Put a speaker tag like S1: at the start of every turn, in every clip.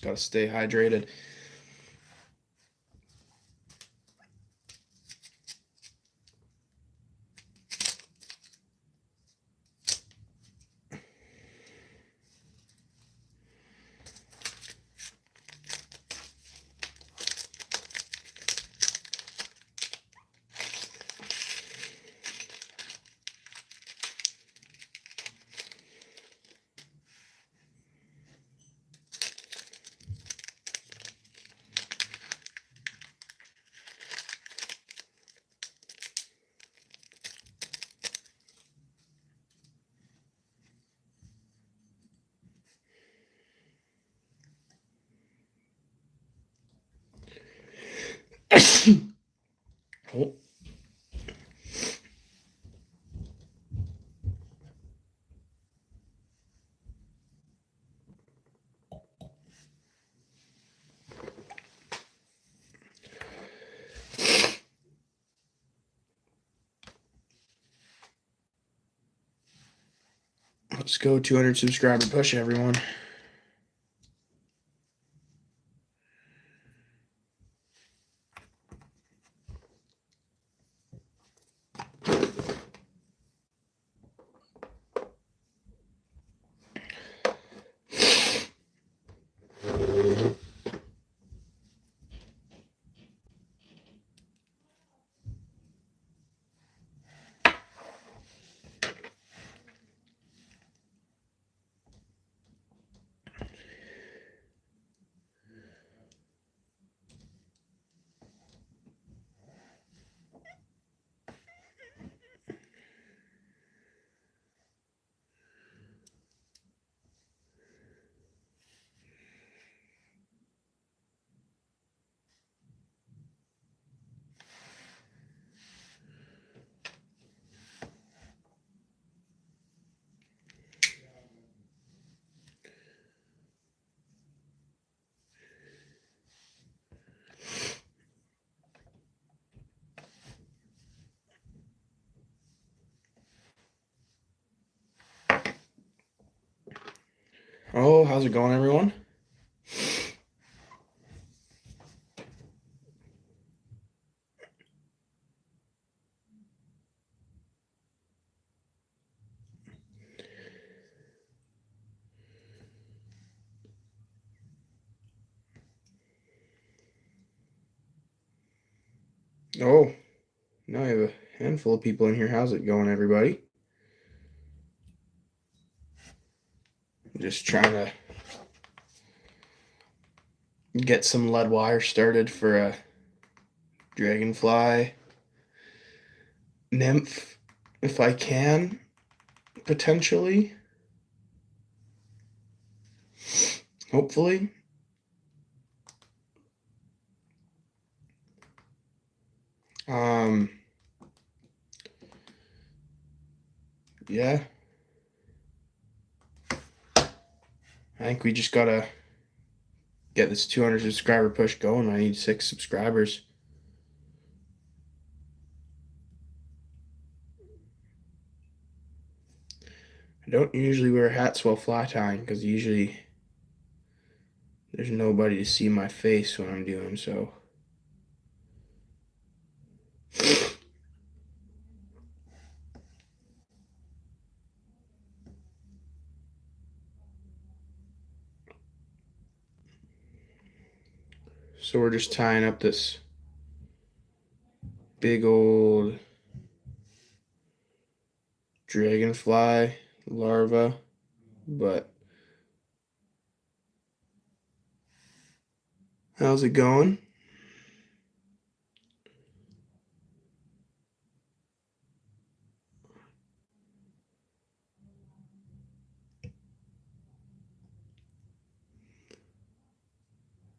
S1: Just got to stay hydrated. Oh. Let's go 200 subscriber push, everyone. Oh, how's it going, everyone? Oh, now I have a handful of people in here. How's it going, everybody? I'm just trying to get some lead wire started for a dragonfly nymph, if I can, potentially. Hopefully. Yeah. I think we just gotta get this 200 subscriber push going. I need 6 subscribers. I don't usually wear hats while fly tying because usually there's nobody to see my face when I'm doing so. So we're just tying up this big old dragonfly larva, but how's it going?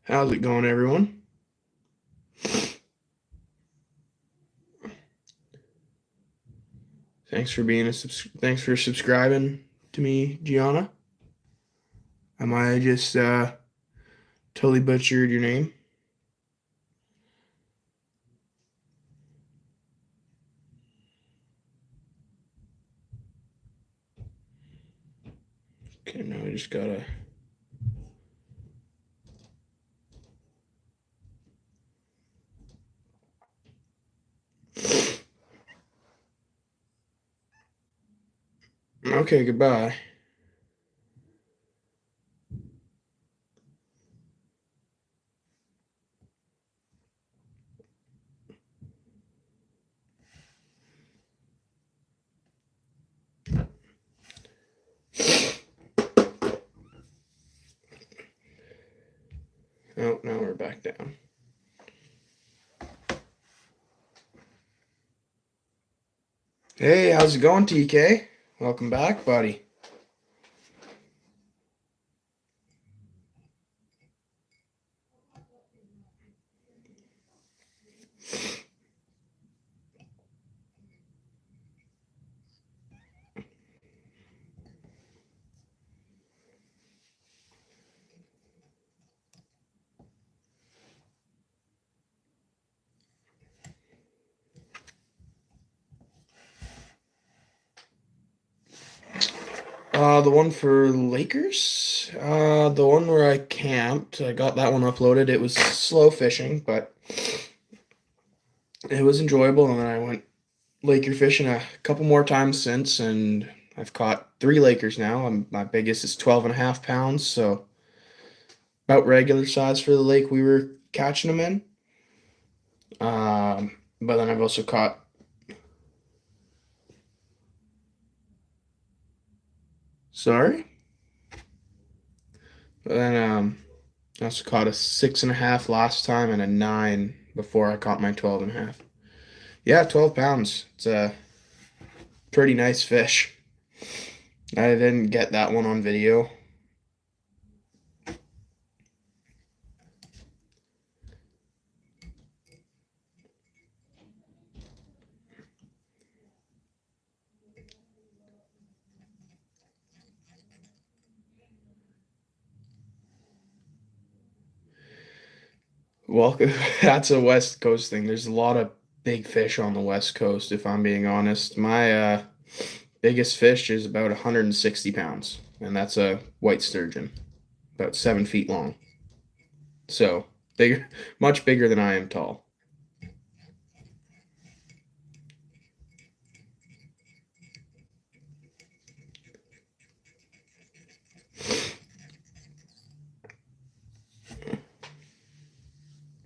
S1: How's it going, everyone? Thanks for subscribing to me, Gianna. Am I just totally butchered your name? Okay, now we just gotta Okay, goodbye. Oh, now we're back down. Hey, how's it going, TK? Welcome back, buddy. The one for Lakers, the one where I camped, I got that one uploaded. It was slow fishing, but it was enjoyable. And then I went Laker fishing a couple more times since, and I've caught 3 Lakers now. My biggest is 12.5 pounds, so about regular size for the lake we were catching them in. But then I've also caught. Sorry. But then I also caught a 6.5 last time and a 9 before I caught my 12.5. Yeah, 12 pounds. It's a pretty nice fish. I didn't get that one on video. Well, that's a West Coast thing. There's a lot of big fish on the West Coast, if I'm being honest. My biggest fish is about 160 pounds, and that's a white sturgeon, about 7 feet long. So bigger, much bigger than I am tall.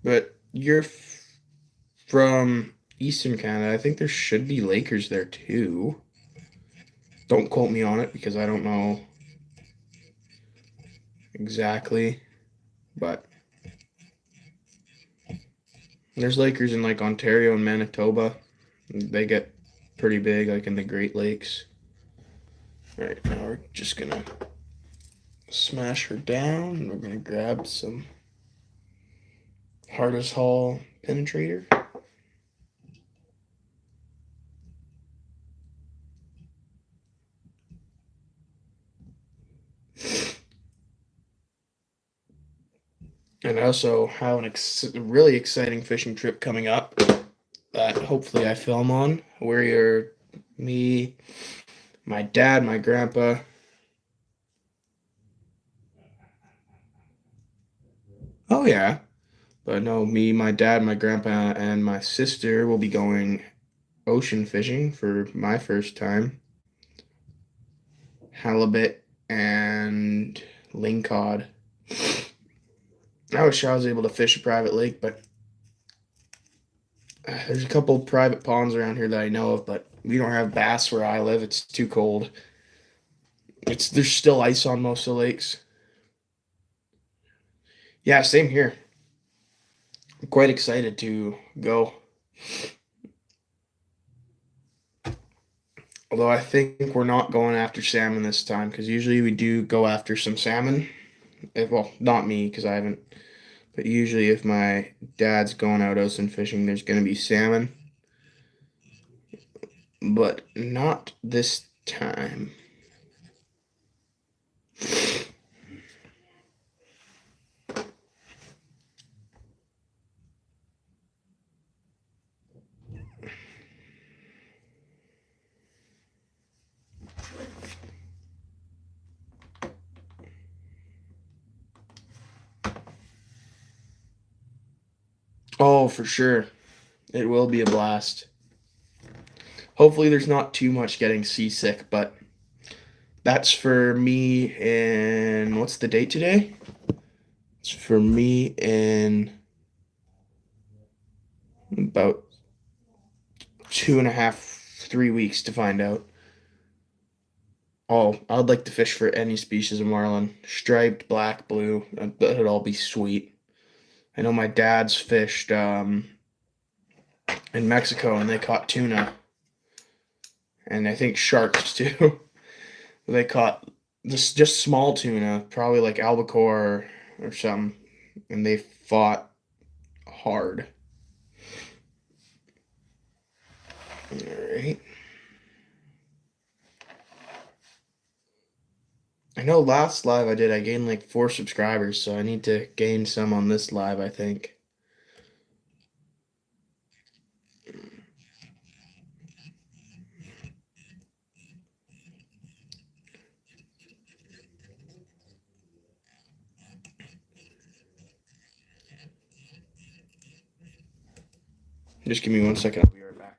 S1: But you're from Eastern Canada. I think there should be Lakers there too. Don't quote me on it because I don't know exactly, but there's Lakers in like Ontario and Manitoba. They get pretty big, like in the Great Lakes. All right, now we're just gonna smash her down, and we're gonna grab some hardest haul penetrator. And I also have really exciting fishing trip coming up that hopefully I film on, where you're me, my dad, my grandpa. Oh yeah, but no, me, my dad, my grandpa, and my sister will be going ocean fishing for my first time. Halibut and lingcod. I wish I was able to fish a private lake, but there's a couple private ponds around here that I know of, but we don't have bass where I live. It's too cold. There's still ice on most of the lakes. Yeah, same here. I'm quite excited to go. Although I think we're not going after salmon this time because usually we do go after some salmon. Well, not me because I haven't. But usually, if my dad's going out ocean fishing, there's going to be salmon. But not this time. Oh, for sure. It will be a blast. Hopefully, there's not too much getting seasick, but That's for me in, what's the date today? It's for me in about 2.5, 3 weeks to find out. Oh, I'd like to fish for any species of marlin. Striped, black, blue, that'd all be sweet. I know my dad's fished in Mexico and they caught tuna. And I think sharks too. They caught just small tuna, probably like albacore or something, and they fought hard. All right. I know last live I did, I gained like 4 subscribers, so I need to gain some on this live, I think. Just give me 1 second. I'll be right back.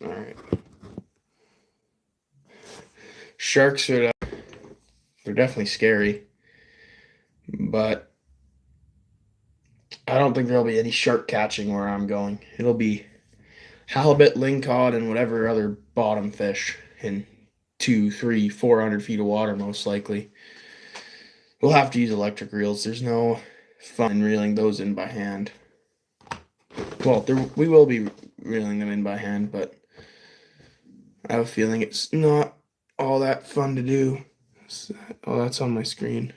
S1: All right. Sharks are they're definitely scary, but I don't think there'll be any shark catching where I'm going. It'll be halibut, lingcod, and whatever other bottom fish in 2, 3, 400 feet of water, most likely. We'll have to use electric reels. There's no fun in reeling those in by hand. Well, we will be reeling them in by hand, but I have a feeling it's not all that fun to do. Oh, that's on my screen.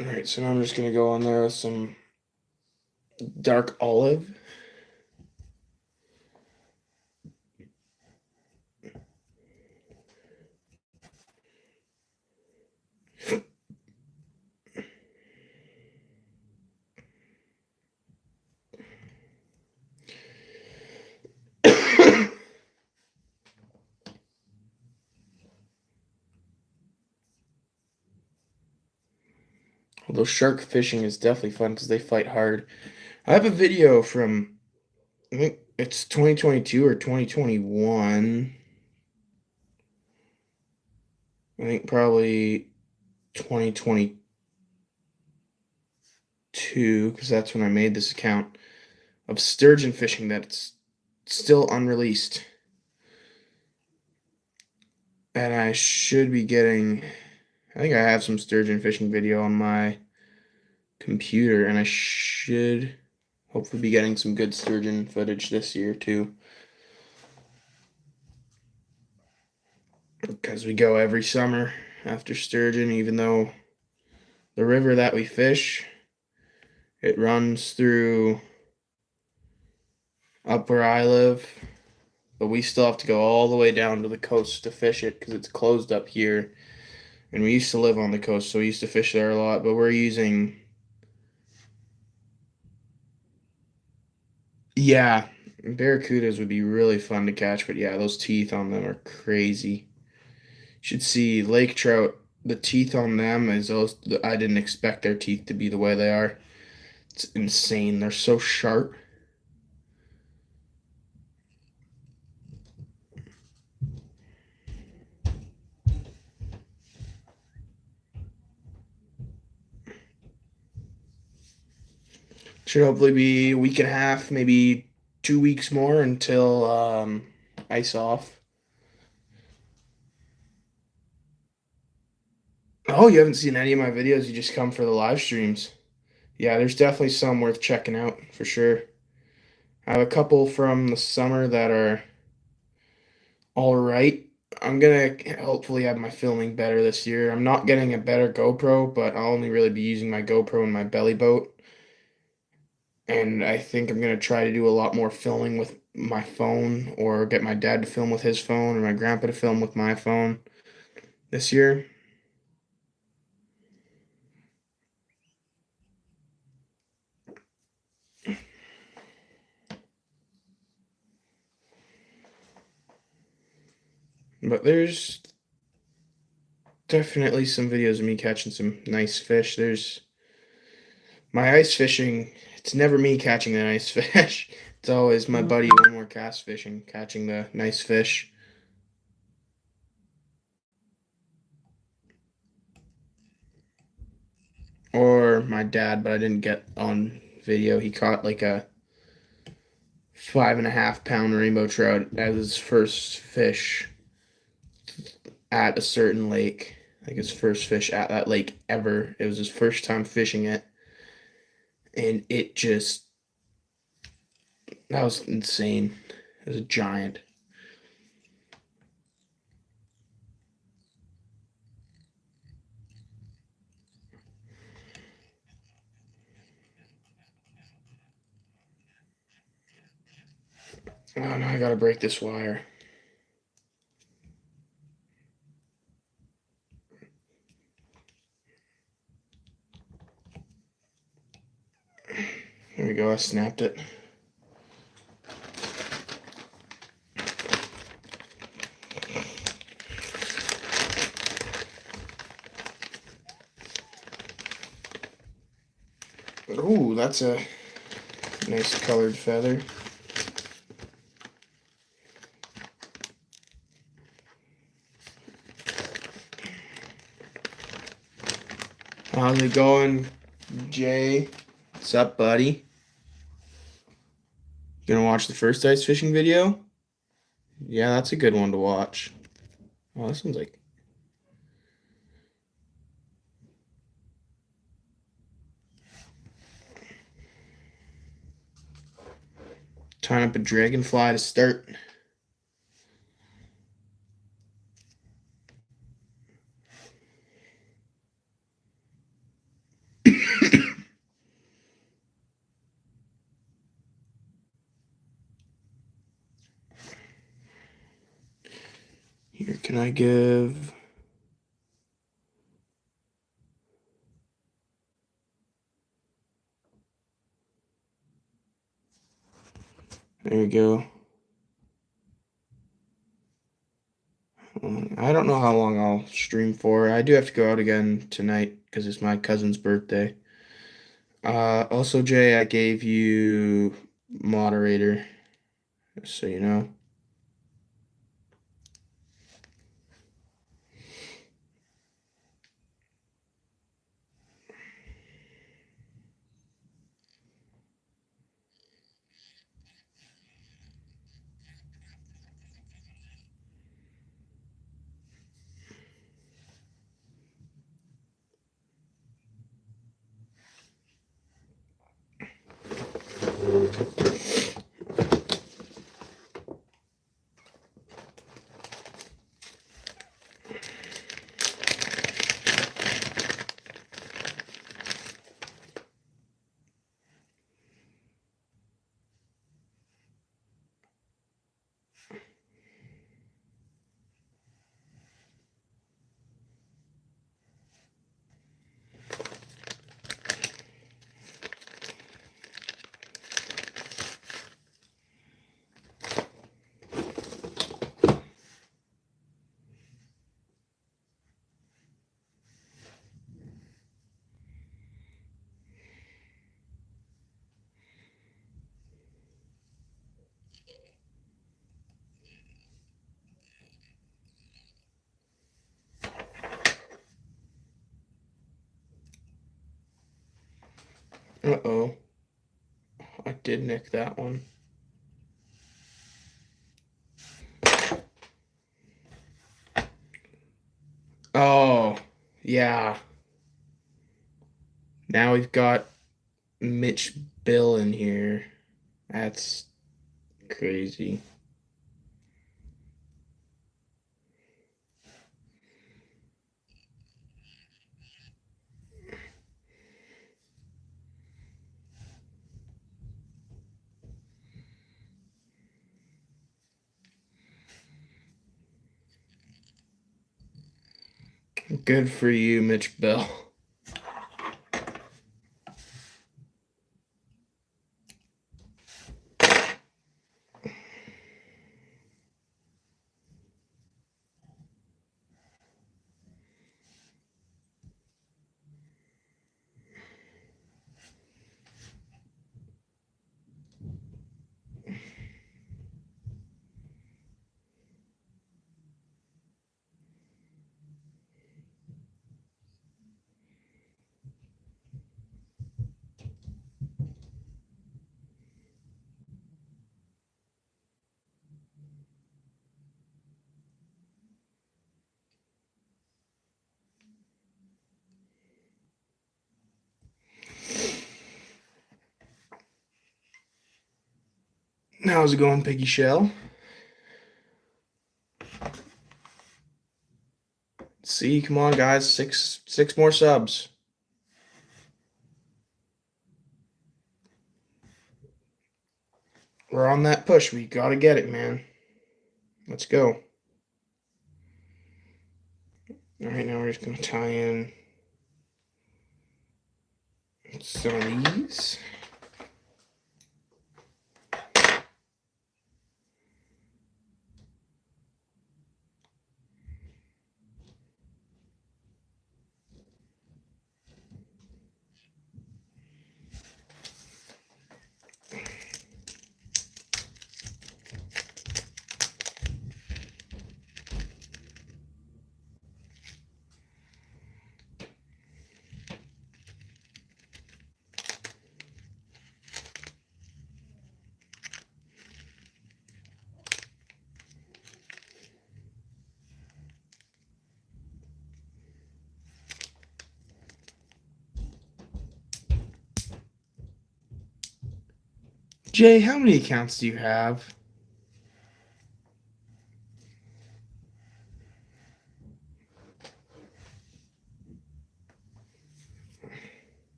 S1: All right, so now I'm just going to go on there with some dark olive. Although shark fishing is definitely fun because they fight hard. I have a video from, I think it's 2022 or 2021. I think probably 2022 because that's when I made this account of sturgeon fishing that's still unreleased. And I should be getting, I think I have some sturgeon fishing video on my computer, and I should hopefully be getting some good sturgeon footage this year too. Because we go every summer after sturgeon, even though the river that we fish, it runs through up where I live, but we still have to go all the way down to the coast to fish it because it's closed up here. And we used to live on the coast, so we used to fish there a lot, but we're using, yeah, barracudas would be really fun to catch, but yeah, those teeth on them are crazy. You should see lake trout. The teeth on them is those. I didn't expect their teeth to be the way they are. It's insane. They're so sharp. Should hopefully be a week and a half, maybe 2 weeks more until ice off. Oh, you haven't seen any of my videos? You just come for the live streams. Yeah, there's definitely some worth checking out for sure. I have a couple from the summer that are all right. I'm gonna hopefully have my filming better this year. I'm not getting a better GoPro, but I'll only really be using my GoPro in my belly boat. And I think I'm gonna try to do a lot more filming with my phone, or get my dad to film with his phone, or my grandpa to film with my phone this year. But there's definitely some videos of me catching some nice fish. There's my ice fishing. It's never me catching the nice fish. It's always my buddy One More Cast Fishing catching the nice fish. Or my dad, but I didn't get on video. He caught like a 5.5 pound rainbow trout as his first fish at a certain lake. Like his first fish at that lake ever. It was his first time fishing it. And it just, that was insane. It was a giant. Oh no, I gotta break this wire. There we go, I snapped it. Ooh, that's a nice colored feather. How's it going, Jay? What's up, buddy? You gonna watch the first ice fishing video? Yeah, that's a good one to watch. Oh, this one's like... tying up a dragonfly to start. Here, can I give... There you go. I don't know how long I'll stream for. I do have to go out again tonight because it's my cousin's birthday. Also, Jay, I gave you moderator, just so you know. Uh-oh. I did nick that one. Oh, yeah. Now we've got Mitch Bill in here. That's crazy. Good for you, Mitch Bill. How's it going, Piggy Shell? See, come on, guys, six more subs. We're on that push. We gotta get it, man. Let's go. All right, now we're just gonna tie in some of these. Jay, how many accounts do you have?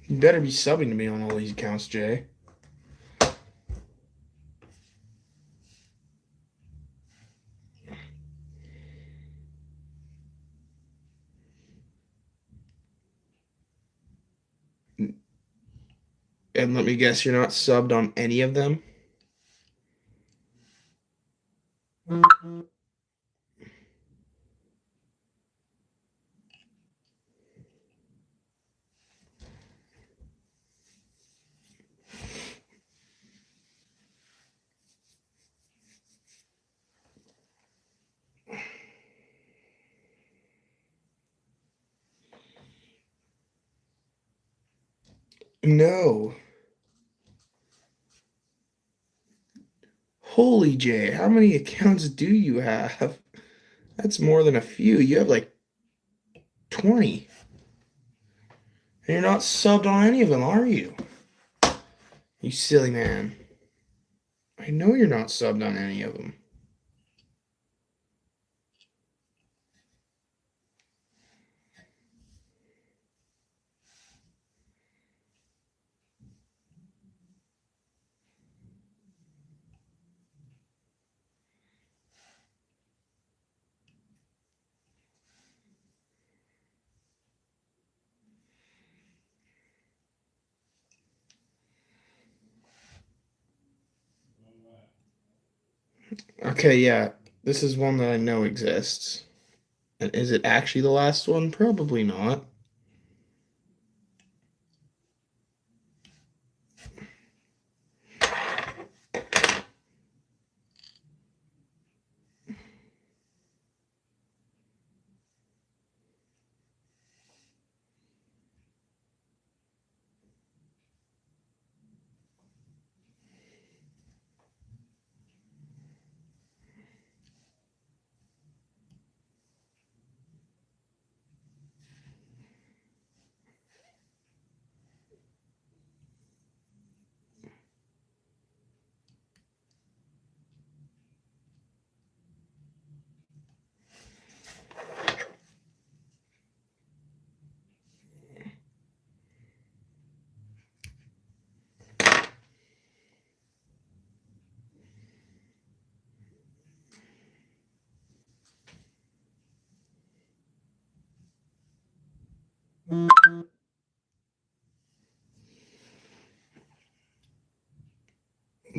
S1: You better be subbing to me on all these accounts, Jay. And let me guess, you're not subbed on any of them? No. Holy Jay, how many accounts do you have? That's more than a few. You have like 20. And you're not subbed on any of them, are you? You silly man. I know you're not subbed on any of them. Okay, yeah. This is one that I know exists. And is it actually the last one? Probably not.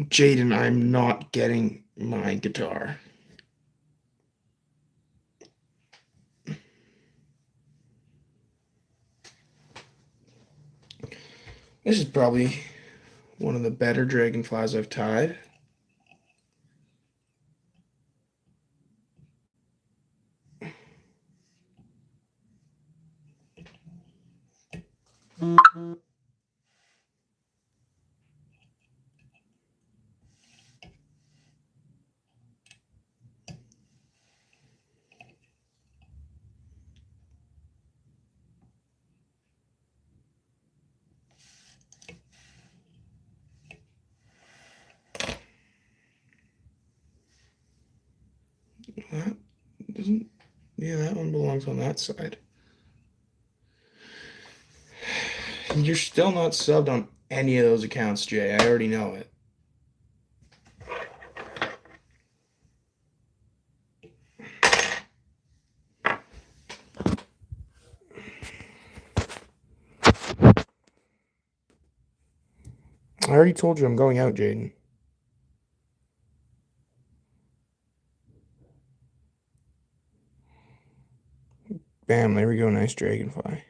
S1: Jaden, I'm not getting my guitar. This is probably one of the better dragonflies I've tied. That doesn't. Yeah, that one belongs on that side. You're still not subbed on any of those accounts, Jay. I already know it. I already told you I'm going out, Jaden. Bam, there we go. Nice dragonfly.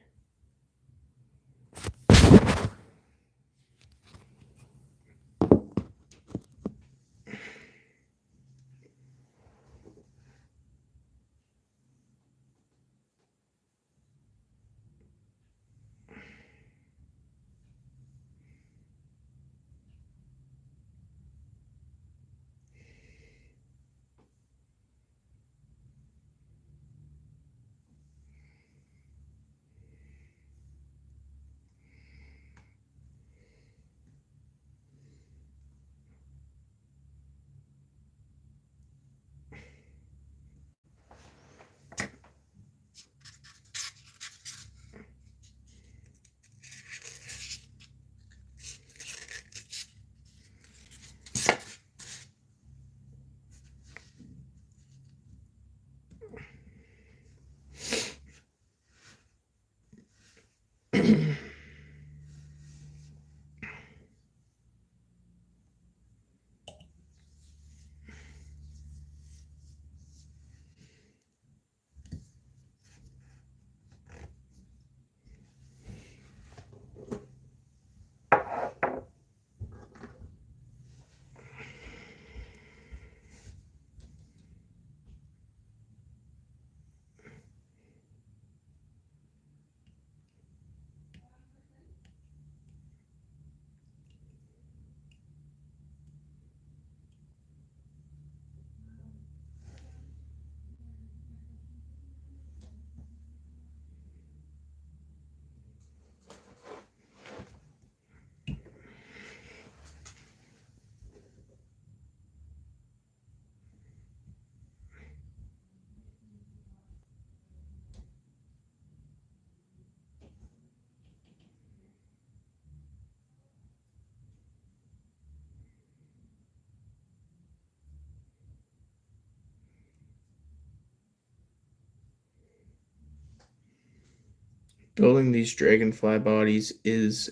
S1: Building these dragonfly bodies is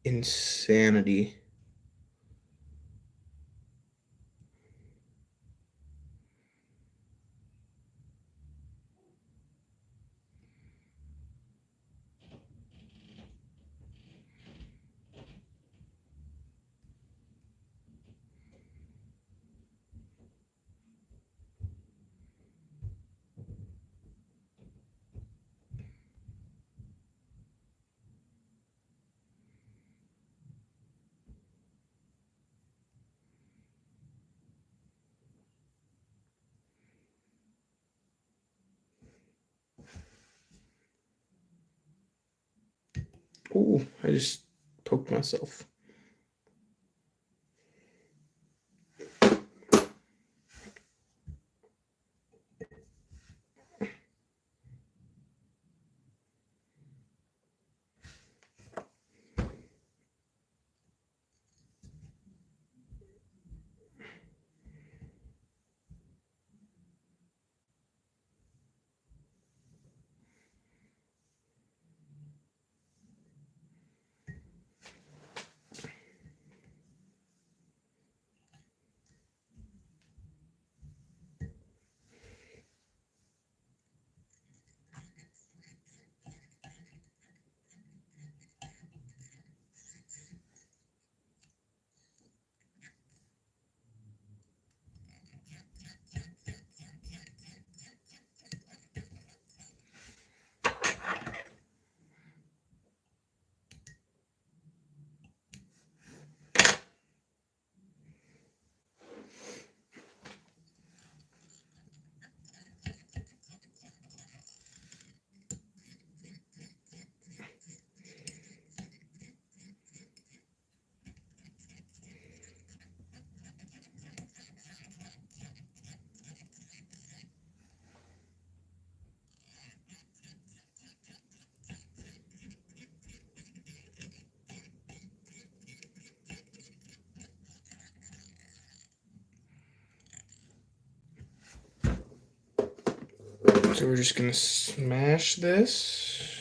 S1: insanity. Oh, I just poked myself. So we're just gonna smash this.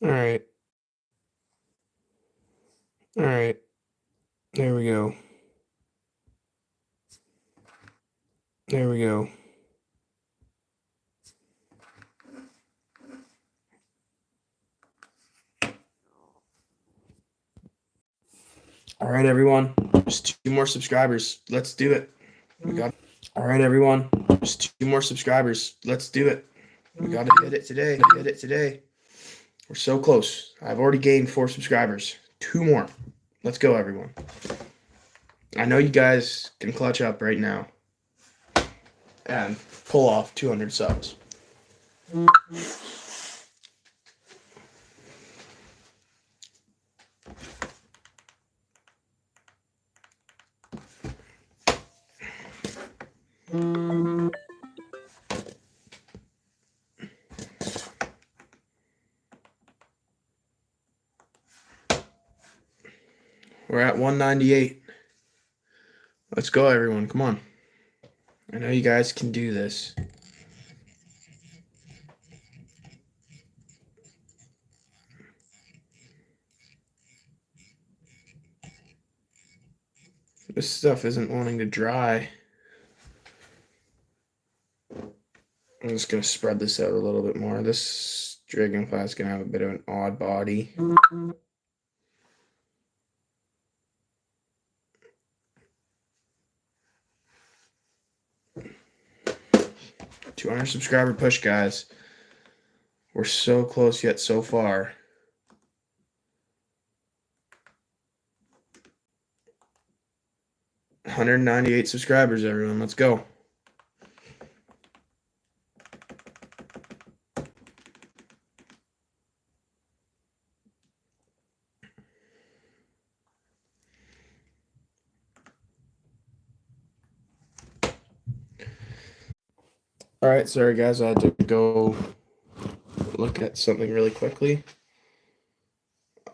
S1: All right. All right. There we go. There we go. All right, everyone. Just 2 more subscribers. Let's do it. We got. All right, everyone. Just 2 more subscribers. Let's do it. We got to hit it today. Hit it today. We're so close. I've already gained 4 subscribers. 2 more. Let's go, everyone. I know you guys can clutch up right now and pull off 200 subs. We're at 198. Let's go, everyone. Come on. I know you guys can do this. This stuff isn't wanting to dry. I'm just going to spread this out a little bit more. This dragonfly is going to have a bit of an odd body. 200 subscriber push, guys. We're so close yet so far. $198 subscribers, everyone. Let's go. All right, sorry guys, I had to go look at something really quickly.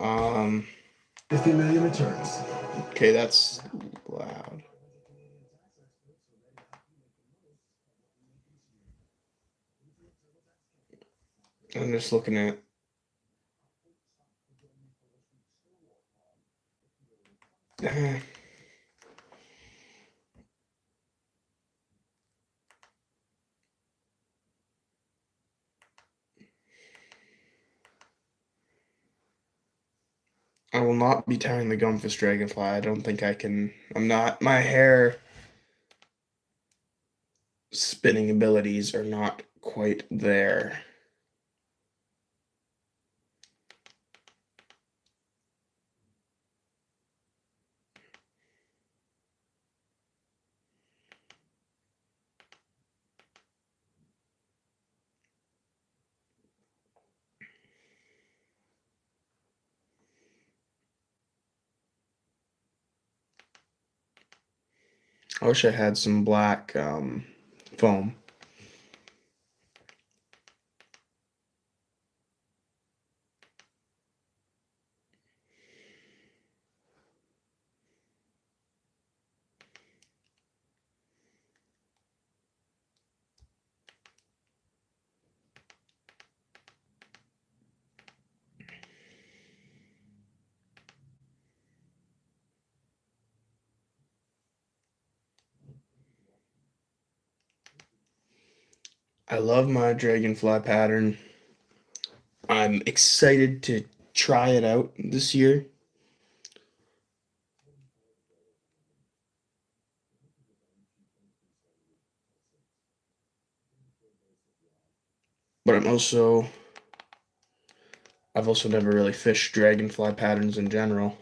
S2: 50 million returns.
S1: Okay, that's loud. I'm just looking at. I will not be tying the Gunfish Dragonfly. I don't think I can. I'm not. My hair spinning abilities are not quite there. I wish I had some black foam. I love my dragonfly pattern. I'm excited to try it out this year. But I've also never really fished dragonfly patterns in general.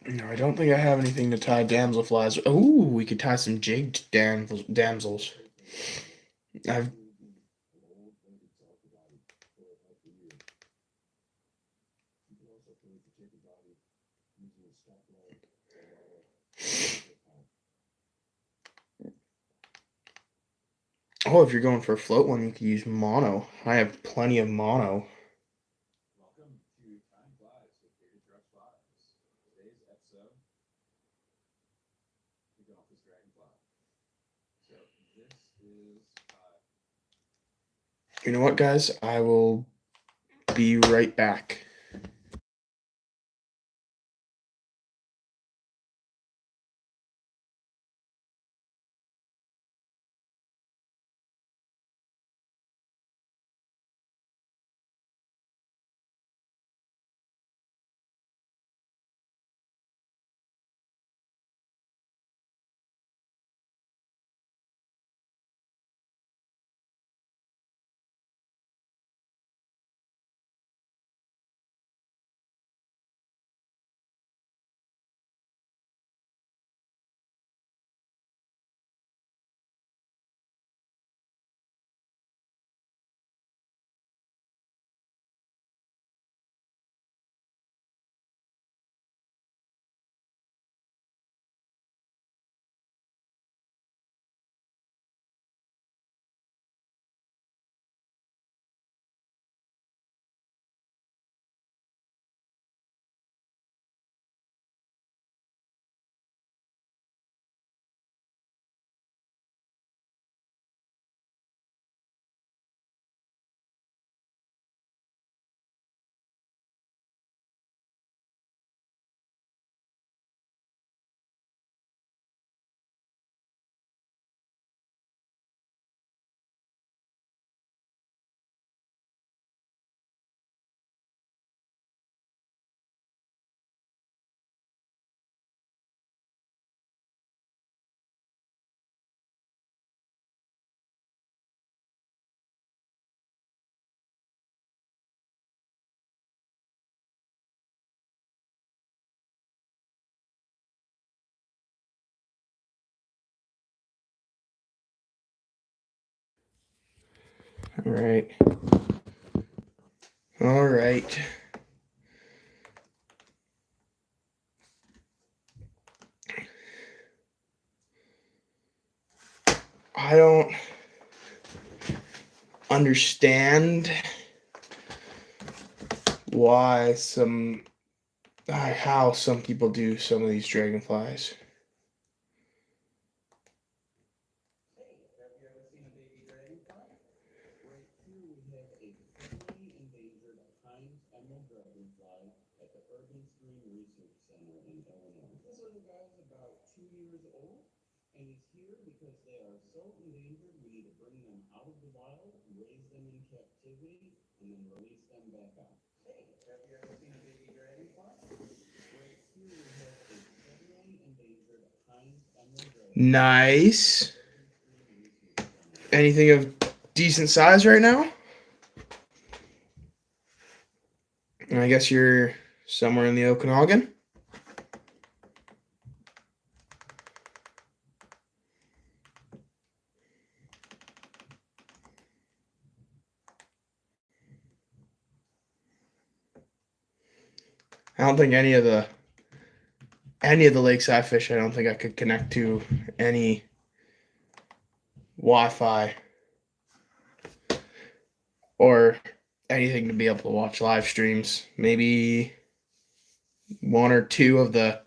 S1: No, I don't think I have anything to tie damselflies. Oh, we could tie some jigged damsels. I've Oh, if you're going for a float one, you could use mono. I have plenty of mono.
S3: Welcome to Time Flies with David Trucks Flies. Today's episode, we go off this dragonfly. So this is
S1: You know what, guys? I will be right back. All right. All right. I don't understand how some people do some of these dragonflies.
S3: Emerald Dragonfly at the Urban Stream Research Center in Illinois. This little guy is about 2 years old, and he's here because they are so endangered. We need to bring them out of the wild, raise them in captivity, and then release them back out. Hey, have you ever seen a baby dragonfly? Right here we have a federally endangered pine
S1: Nice. Anything of decent size right now? And I guess you're somewhere in the Okanagan. I don't think any of the lakes I fish, I don't think I could connect to any Wi-Fi or anything to be able to watch live streams. Maybe one or two of the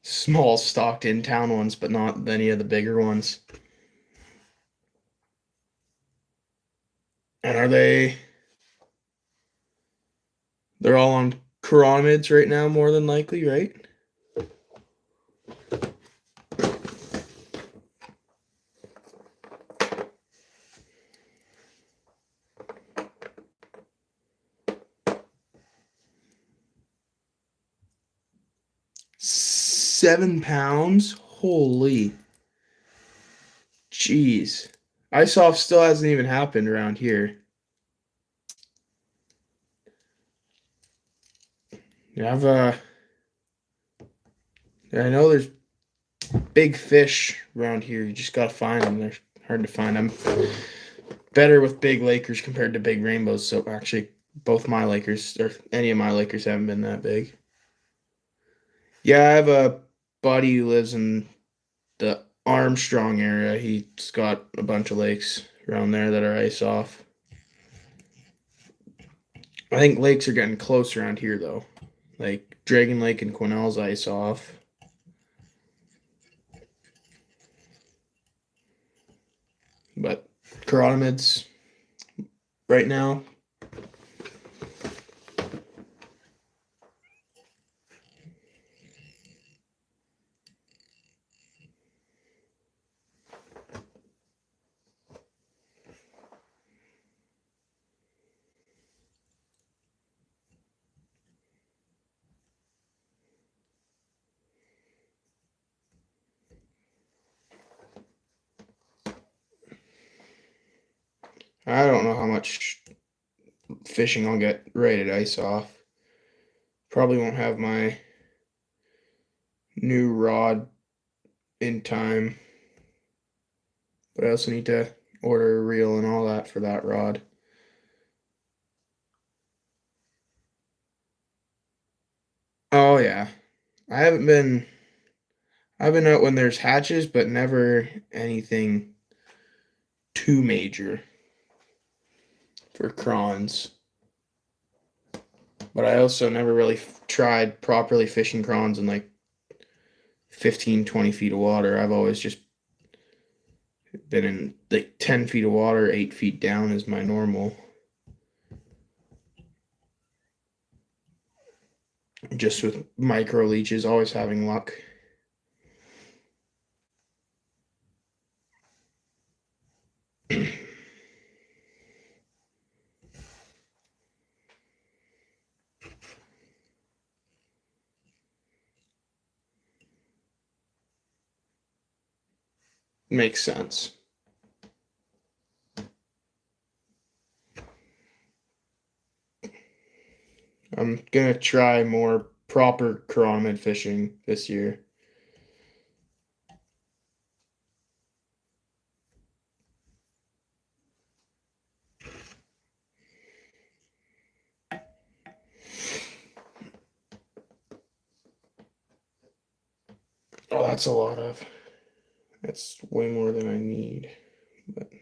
S1: small stocked in town ones, but not any of the bigger ones. And they're all on chironomids right now, more than likely, right? £7? Holy. Jeez. Ice off still hasn't even happened around here. I know there's big fish around here. You just gotta find them. They're hard to find. I'm better with big Lakers compared to big rainbows. So actually, both my Lakers or any of my Lakers haven't been that big. Yeah, I have a buddy who lives in the Armstrong area. He's got a bunch of lakes around there that are ice off. I think lakes are getting close around here though. Like Dragon Lake and Quesnel's ice off. But chironomids right now. I don't know how much fishing I'll get rated ice off. Probably won't have my new rod in time. But I also need to order a reel and all that for that rod. Oh yeah. I've been out when there's hatches, but never anything too major for prawns. But I also never really tried properly fishing prawns in like 15, 20 feet of water. I've always just been in like 10 feet of water, 8 feet down is my normal. Just with micro leeches, always having luck. Makes sense. I'm gonna try more proper chironomid fishing this year. Oh, that's a lot of. That's way more than I need. But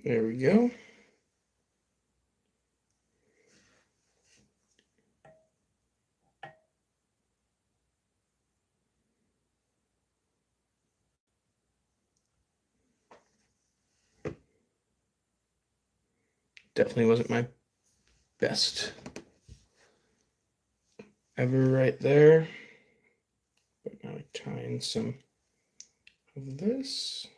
S1: There we go. Definitely wasn't my best ever right there. But now I tie in some of this.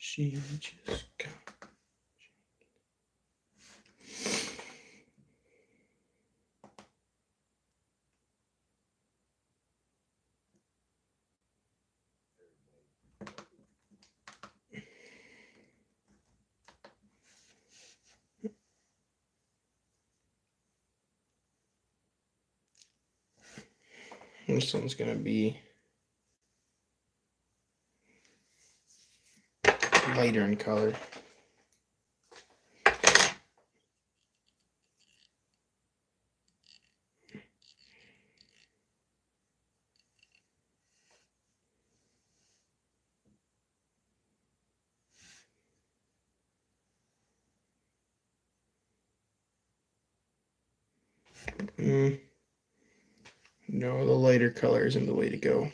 S1: She just got. This one's gonna be lighter in color. No, the lighter color isn't the way to go.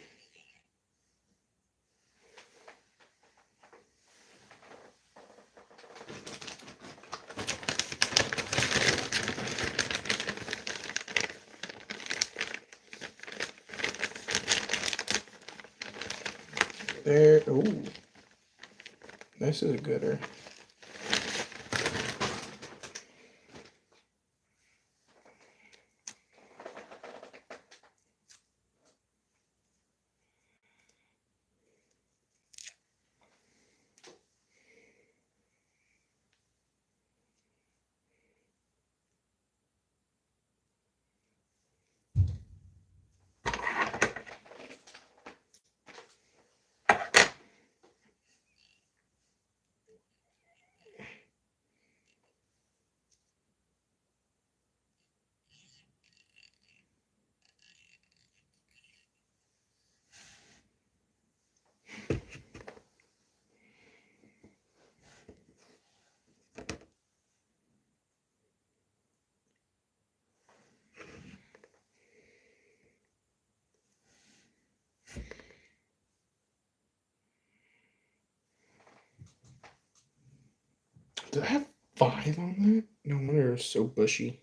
S1: There. Ooh. This is a gooder. Did I have 5 on that? No wonder it's so bushy.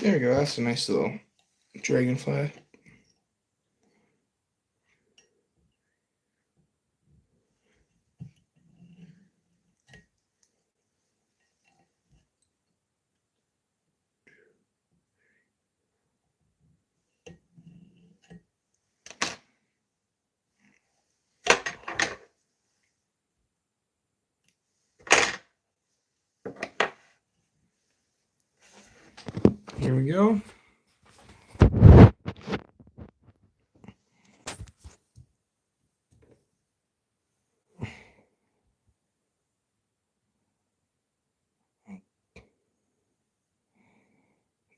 S1: There you go. That's a nice little dragonfly. Here we go.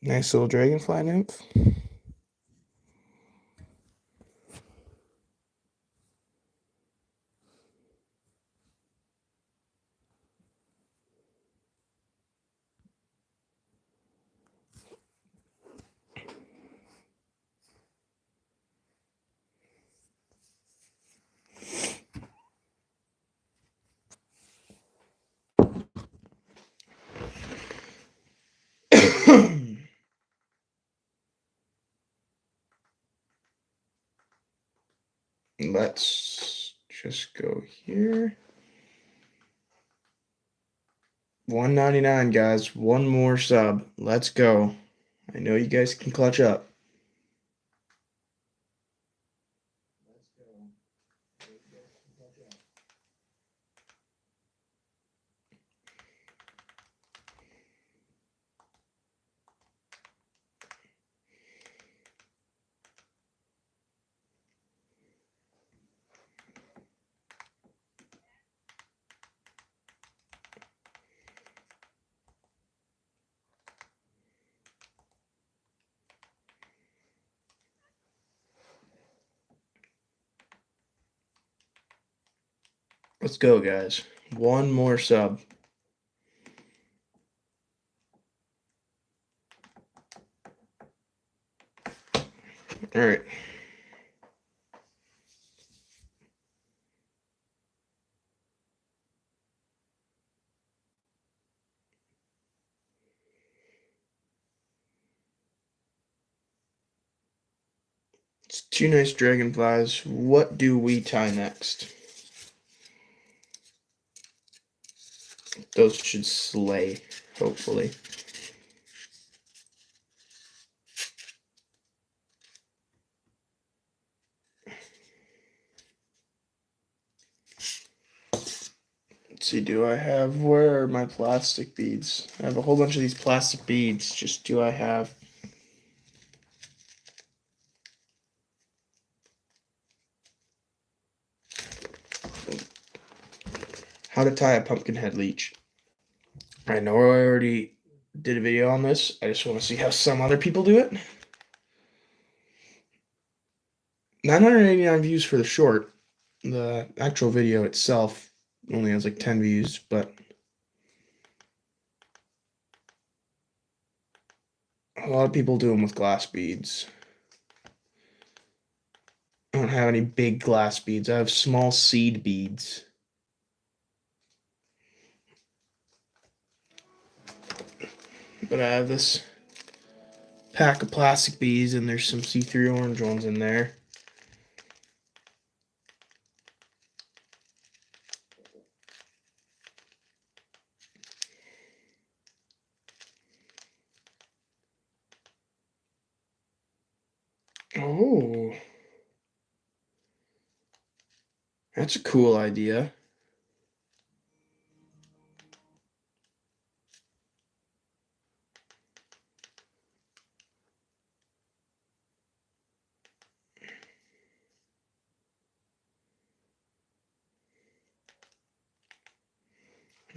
S1: Nice little dragonfly nymph. Let's just go here. $1.99, guys. One more sub. Let's go. I know you guys can clutch up. Let's go. Let's go, guys. One more sub. All right. It's two nice dragonflies. What do we tie next? Those should slay, hopefully. Let's see, where are my plastic beads? I have a whole bunch of these plastic beads. Just do I have... How to tie a pumpkinhead leech. I know I already did a video on this. I just want to see how some other people do it. 989 views for the short. The actual video itself only has like 10 views, but a lot of people do them with glass beads. I don't have any big glass beads. I have small seed beads. But I have this pack of plastic beads, and there's some see-through orange ones in there. Oh, that's a cool idea.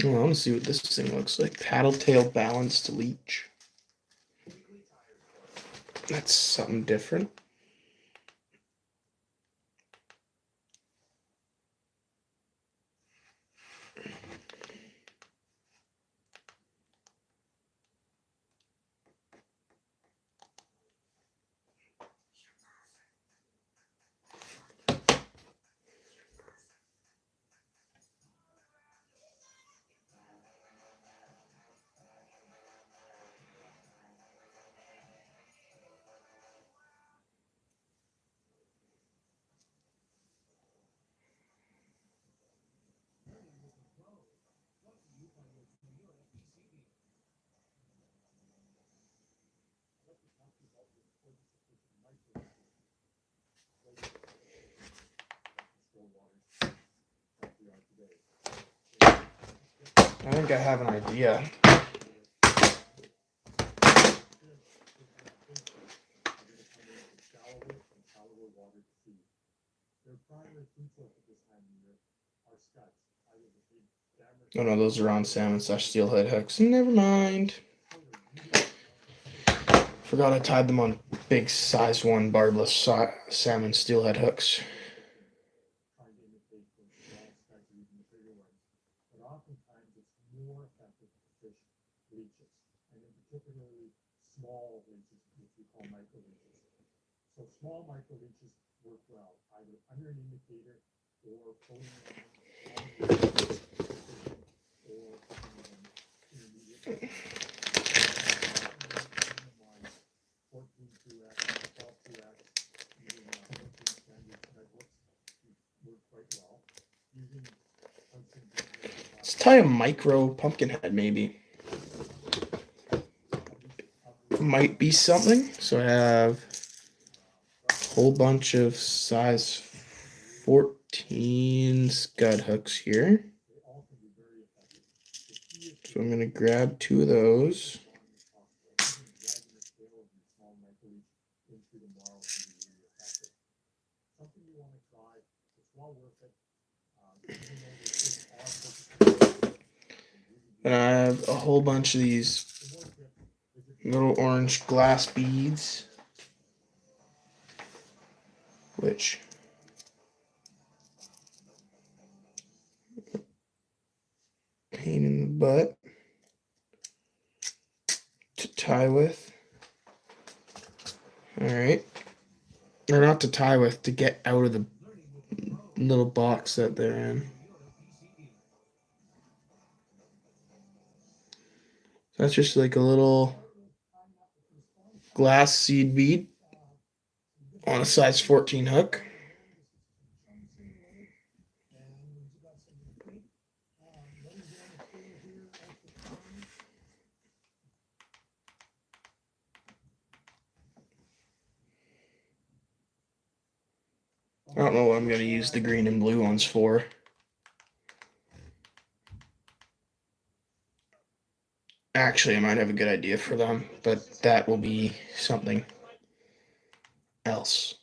S1: Oh, I want to see what this thing looks like. Paddle tail balanced leech. That's something different. I think I have an idea. Oh no, those are on salmon/steelhead hooks. Never mind. Forgot I tied them on big size 1 barbless salmon steelhead hooks.
S2: But oftentimes it's more effective to fish leeches, and in particularly small leeches, which we call micro leeches. So small micro leeches work well, either under an indicator or floating around or intermediate. 14-2X, 12-2X, using 14 standard thread hooks work quite well. Using
S1: Let's tie a micro pumpkin head, maybe. Might be something. So I have a whole bunch of size 14 scud hooks here. So I'm going to grab 2 of those. And I have a whole bunch of these little orange glass beads, which pain in the butt to tie with. All right. Or not to tie with, to get out of the little box that they're in. That's just like a little glass seed bead on a size 14 hook. I don't know what I'm going to use the green and blue ones for. Actually, I might have a good idea for them, but that will be something else.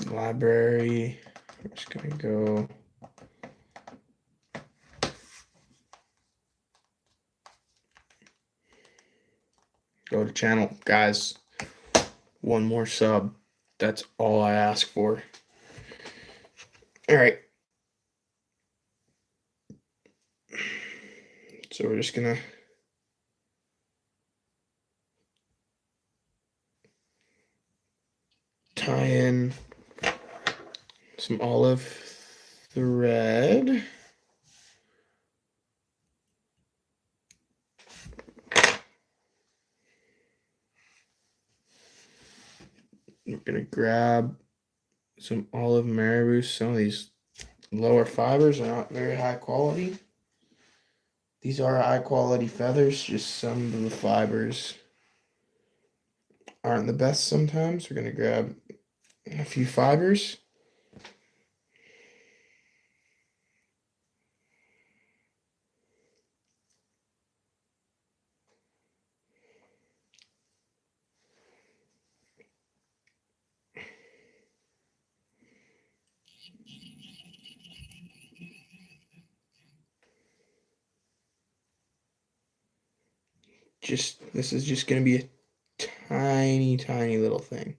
S1: Library. I'm just going to go. Go to channel, guys. 1 more sub. That's all I ask for. All right. So we're just gonna tie in some olive thread. We're gonna grab some olive marabou. Some of these lower fibers are not very high quality. These are high quality feathers, just some of the fibers aren't the best sometimes. We're gonna grab a few fibers. This is just gonna be a tiny, tiny little thing.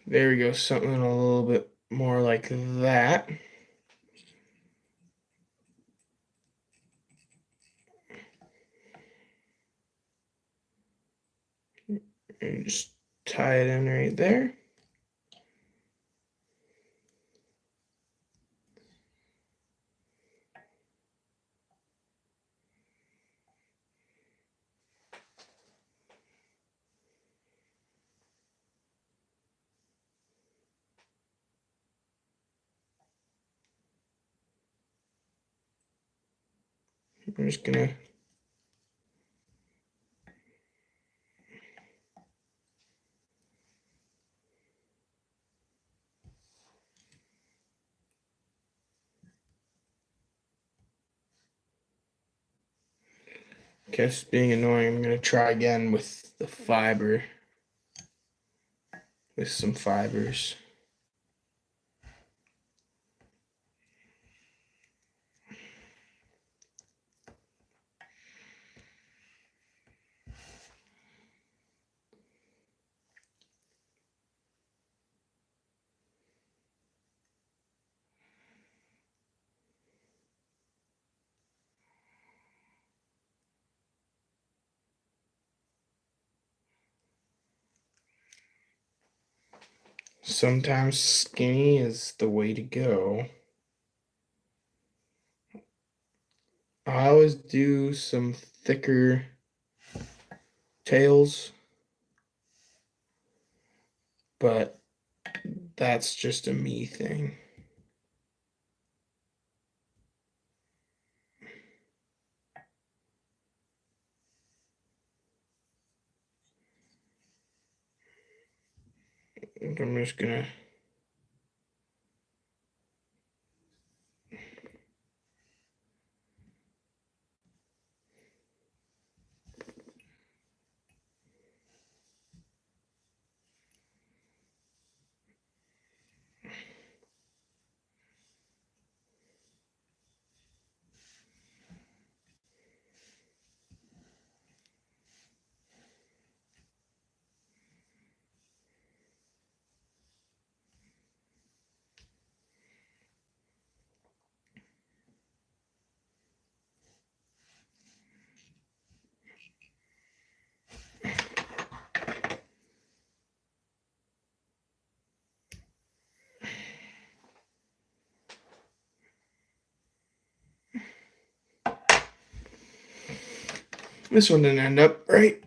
S1: There we go, something a little bit more like that. And just tie it in right there. I'm just gonna guess being annoying. I'm gonna try again with the fiber, with some fibers. Sometimes skinny is the way to go. I always do some thicker tails, but that's just a me thing. I'm just gonna this one didn't end up right.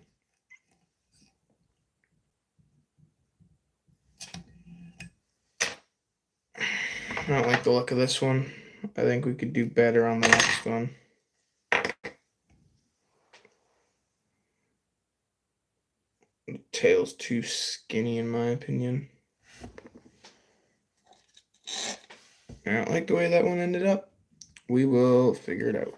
S1: I don't like the look of this one. I think we could do better on the next one. The tail's too skinny in my opinion. I don't like the way that one ended up. We will figure it out.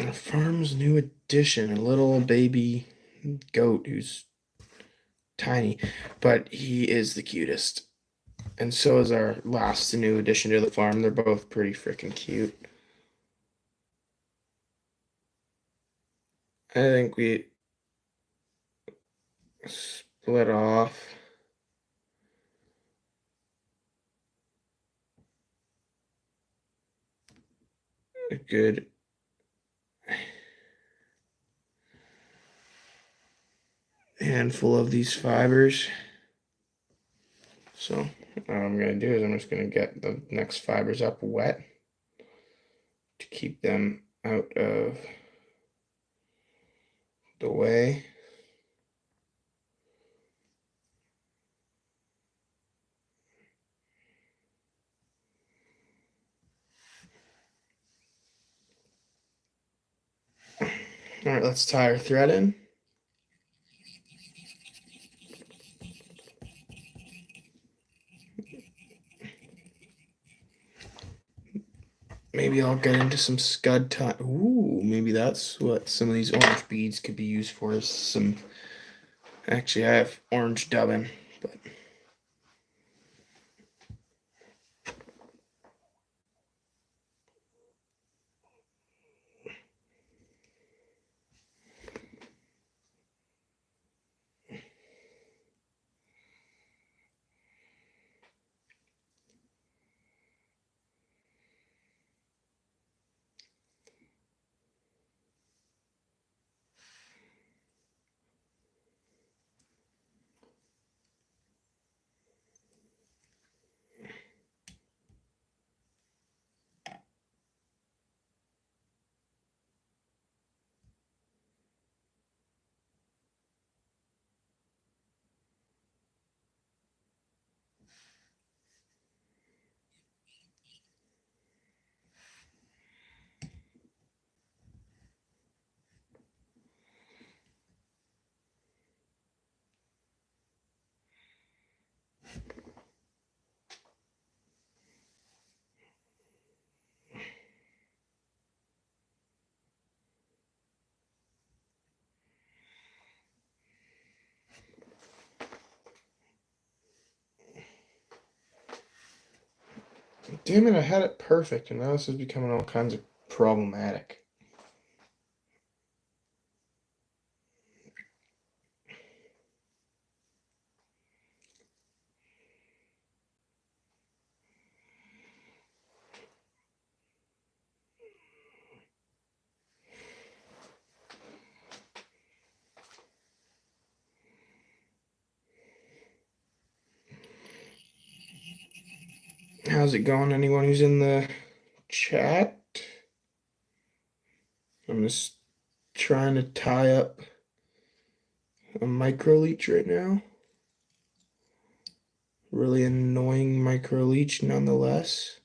S1: Our farm's new addition, a little baby goat who's tiny, but he is the cutest. And so is our last new addition to the farm. They're both pretty freaking cute. I think we split off. A good handful of these fibers. So what I'm going to do is I'm just going to get the next fibers up wet to keep them out of the way. All right, let's tie our thread in. maybe I'll get into some scud time. Ooh, maybe that's what some of these orange beads could be used for. Is some. Actually, I have orange dubbin, but. Damn it, I had it perfect, and now this is becoming all kinds of problematic. How's it going, anyone who's in the chat? I'm just trying to tie up a micro leech right now. Really annoying micro leech nonetheless.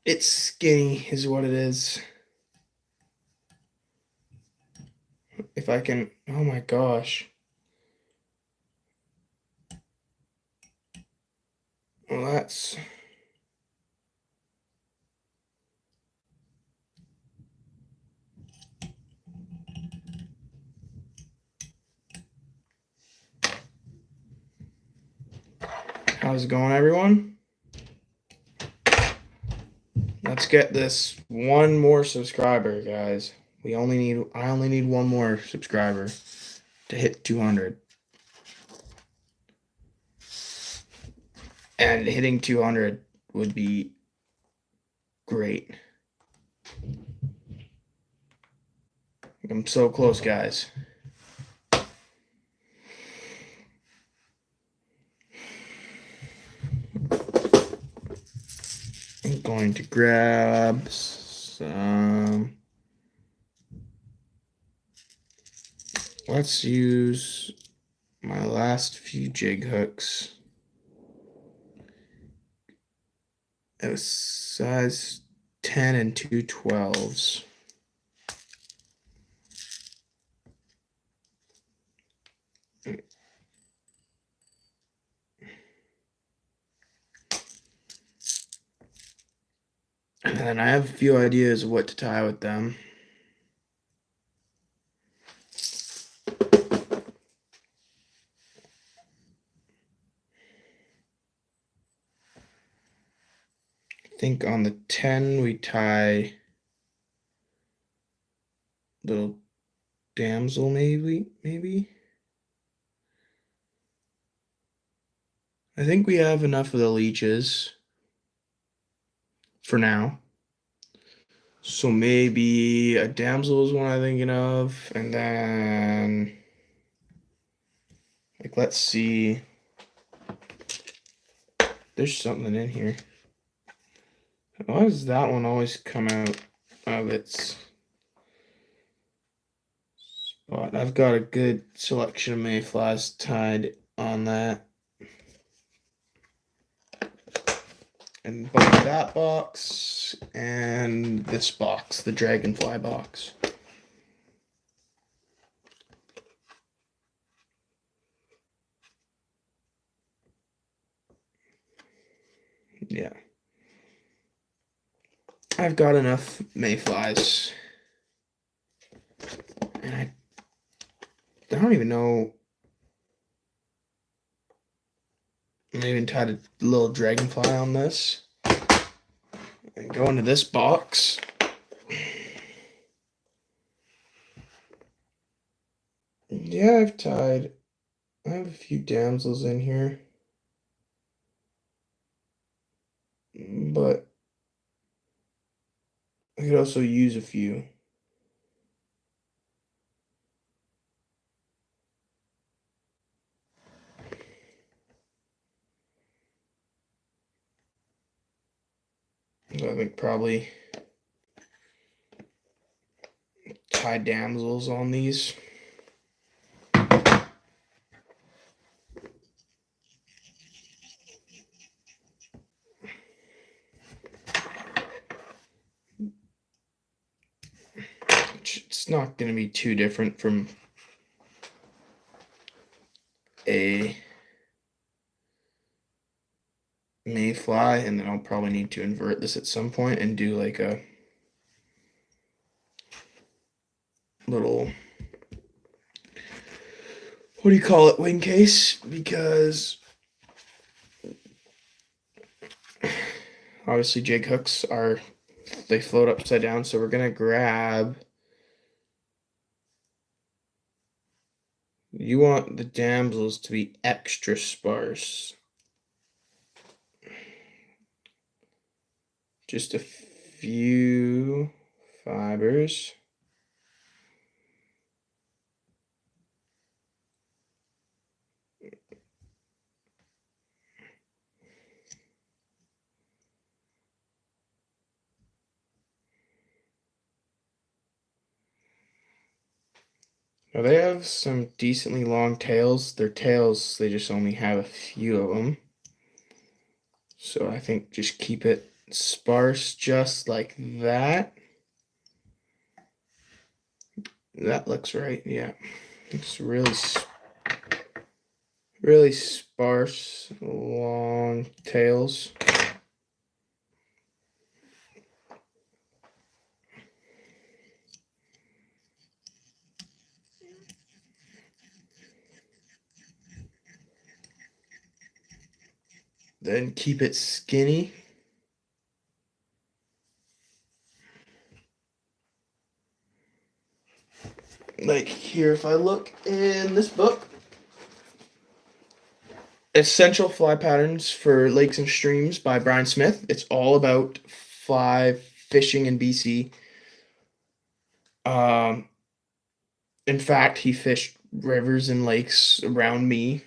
S1: It's skinny is what it is. If I can, oh my gosh. Well, that's. How's it going, everyone? Let's get this one more subscriber, guys. I only need one more subscriber to hit 200. And hitting 200 would be great. I'm so close, guys. I'm going to grab Let's use my last few jig hooks. It was size 10 and 2 12s. And I have a few ideas of what to tie with them. I think on the 10 we tie little damsel maybe. I think we have enough of the leeches for now. So maybe a damsel is one I'm thinking of, and then like let's see. There's something in here. Why does that one always come out of its spot? I've got a good selection of mayflies tied on that. And both that box and this box, the dragonfly box. Yeah. I've got enough mayflies. And I don't even know. I even tied a little dragonfly on this. And go into this box. Yeah, I have a few damsels in here. But I could also use a few. I think probably tie damsels on these. It's not going to be too different from a mayfly, and then I'll probably need to invert this at some point and do like a little, what do you call it, wing case, because obviously jig hooks they float upside down, so we're gonna grab, you want the damsels to be extra sparse. Just a few fibers. Now they have some decently long tails. Their tails, they just only have a few of them. So I think just keep it sparse just like that. That looks right, yeah. It's really sparse, long tails. Then keep it skinny. Like here, if I look in this book, Essential Fly Patterns for Lakes and Streams by Brian Smith. It's all about fly fishing in BC. In fact, he fished rivers and lakes around me.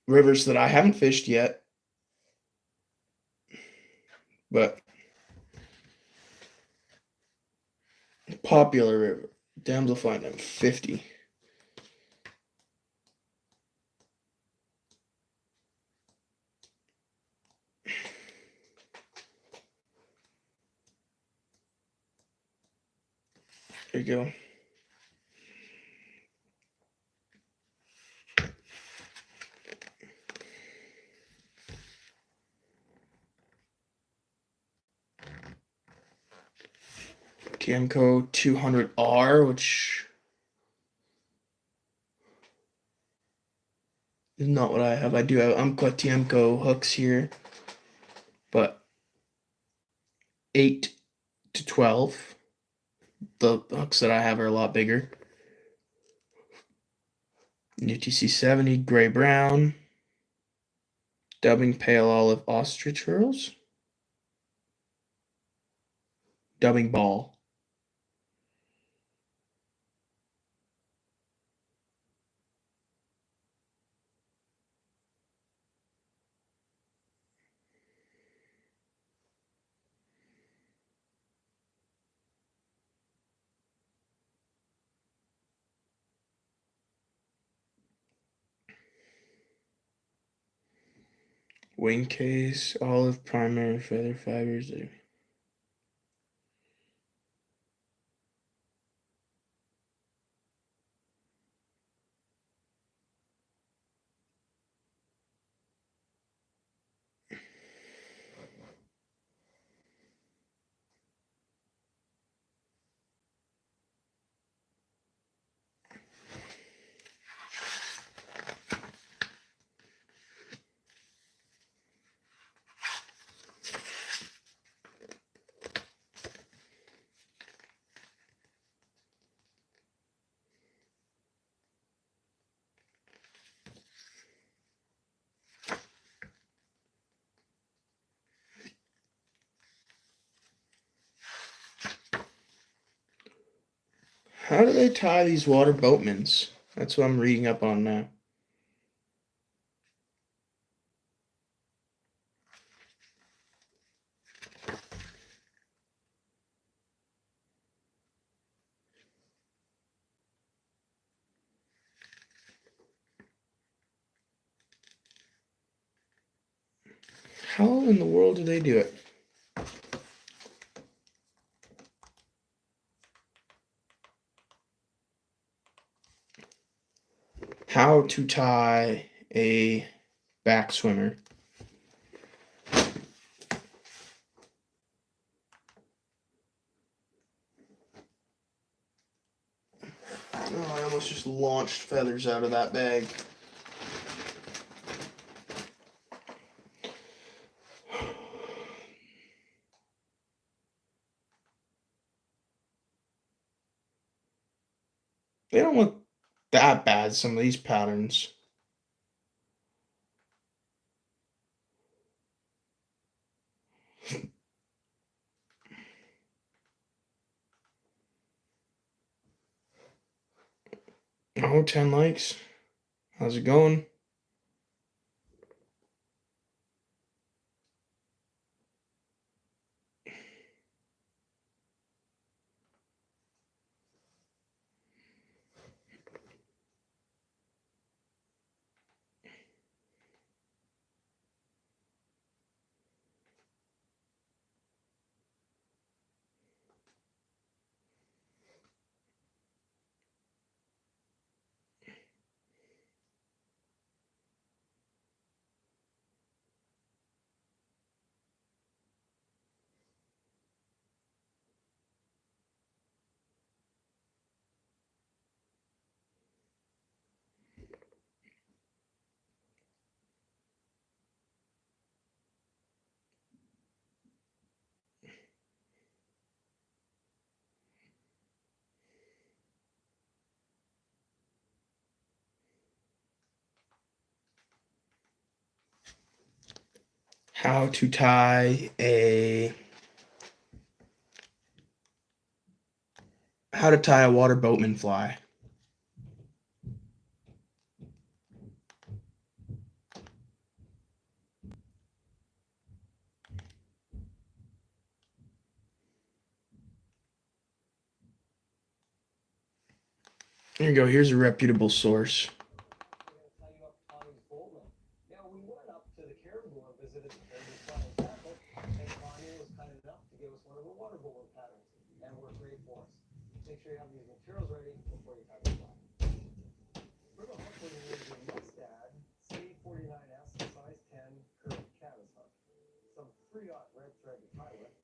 S1: Rivers that I haven't fished yet. But Popular River. Damsel find them 50. There you go. Tiemco 200R, which is not what I have. I do have Umpqua Tiemco hooks here, but 8 to 12. The hooks that I have are a lot bigger. UTC 70, gray brown. Dubbing pale olive ostrich pearls. Dubbing ball. Wing case, olive primary, feather fibers. How do they tie these water boatmans? That's what I'm reading up on now. How in the world do they do it? How to tie a back swimmer. Oh, I almost just launched feathers out of that bag. They don't look that bad, some of these patterns. Oh, 10 likes. How's it going? How to tie a water boatman fly. There you go. Here's a reputable source.
S4: Tie you up Connie's bowline. Now we went up to the Caribou and visited the Caribou Flying Tackle, and Connie was kind enough to give us one of her water bowling patterns, and worked great for us. Make sure you have these materials ready before you tie the fly. For the hook, we're using a Mustad C49S size 10 curved canvas hook, some 3/0 red thread to tie with,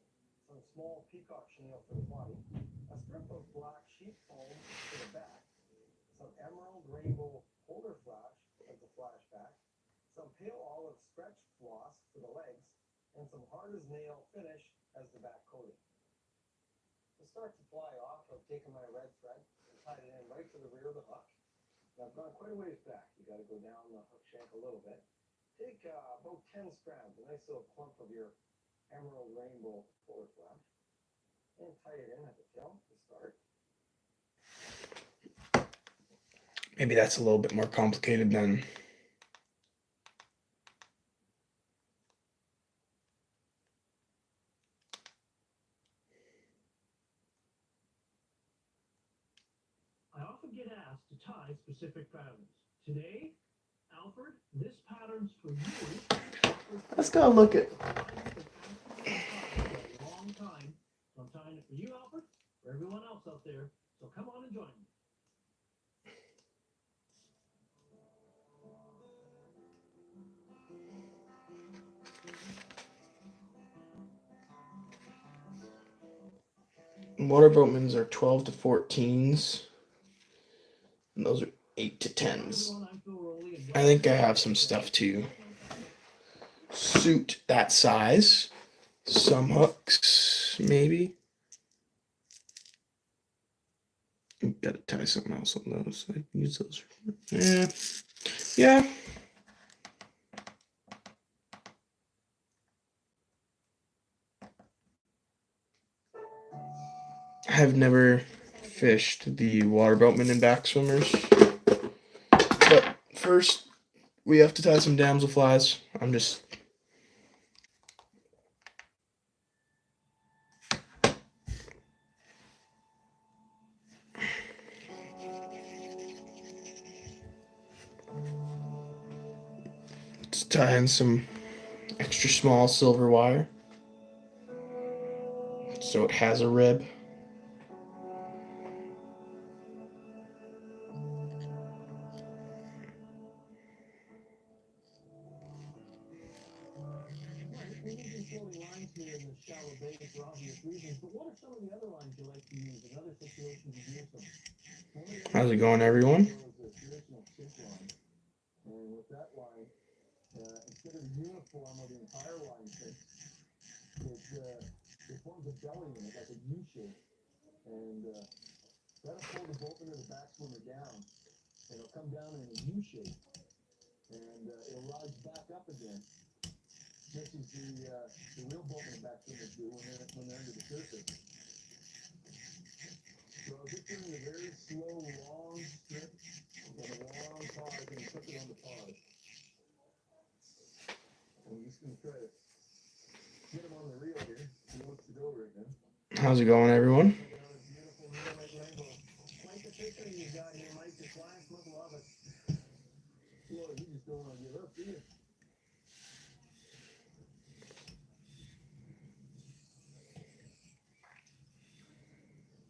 S4: some small peacock chenille for the body, a strip of black sheep foam for the back, some emerald rainbow holder flash as the flashback, some pale olive stretch floss for the legs, and some hard as nail finish as the back coating. To start to fly off, I've taken my red thread and tied it in right to the rear of the hook. And I've gone quite a ways back. You got to go down the hook shank a little bit. Take about 10 strands, a nice little clump of your emerald rainbow holder flash, and tie it in at the tail to start.
S1: Maybe that's a little bit more complicated than.
S2: I often get asked to tie specific patterns. Today, Alfred, this pattern's for you.
S1: Let's go look at.
S2: A long time. So I'm tying it for you, Alfred, for everyone else out there. So come on and join me.
S1: Water boatmans are 12 to 14s. And those are 8 to 10s. I think I have some stuff to suit that size. Some hooks, maybe. Gotta tie something else on those. I can use those. Yeah. I've never fished the water boatman and back swimmers. But first, we have to tie some damselflies. I'm just. Let's tie in some extra small silver wire so it has a rib.
S2: Lines here in the shallow bay for obvious reasons, but what are some of the other lines you like to use in other situations you use them?
S1: How's it going, everyone?
S2: And with that line, instead of uniform of the entire line shape, it forms a belly in it, like a U shape. And that'll pull the boat into the back swimmer down, and it'll come down in a U shape, and it'll rise back up again. This is the real boat in the back swimmers do when they're under the surface. So just doing a very slow, long strip and a long pause and put it on the pause. I'm just going to try to get him on the reel here. He wants to go right now.
S1: How's it going, everyone?
S2: Beautiful moonlight rainbow. Like the picture you got here, Mike. The clients must love it. Boy, you just don't want to give up, do you?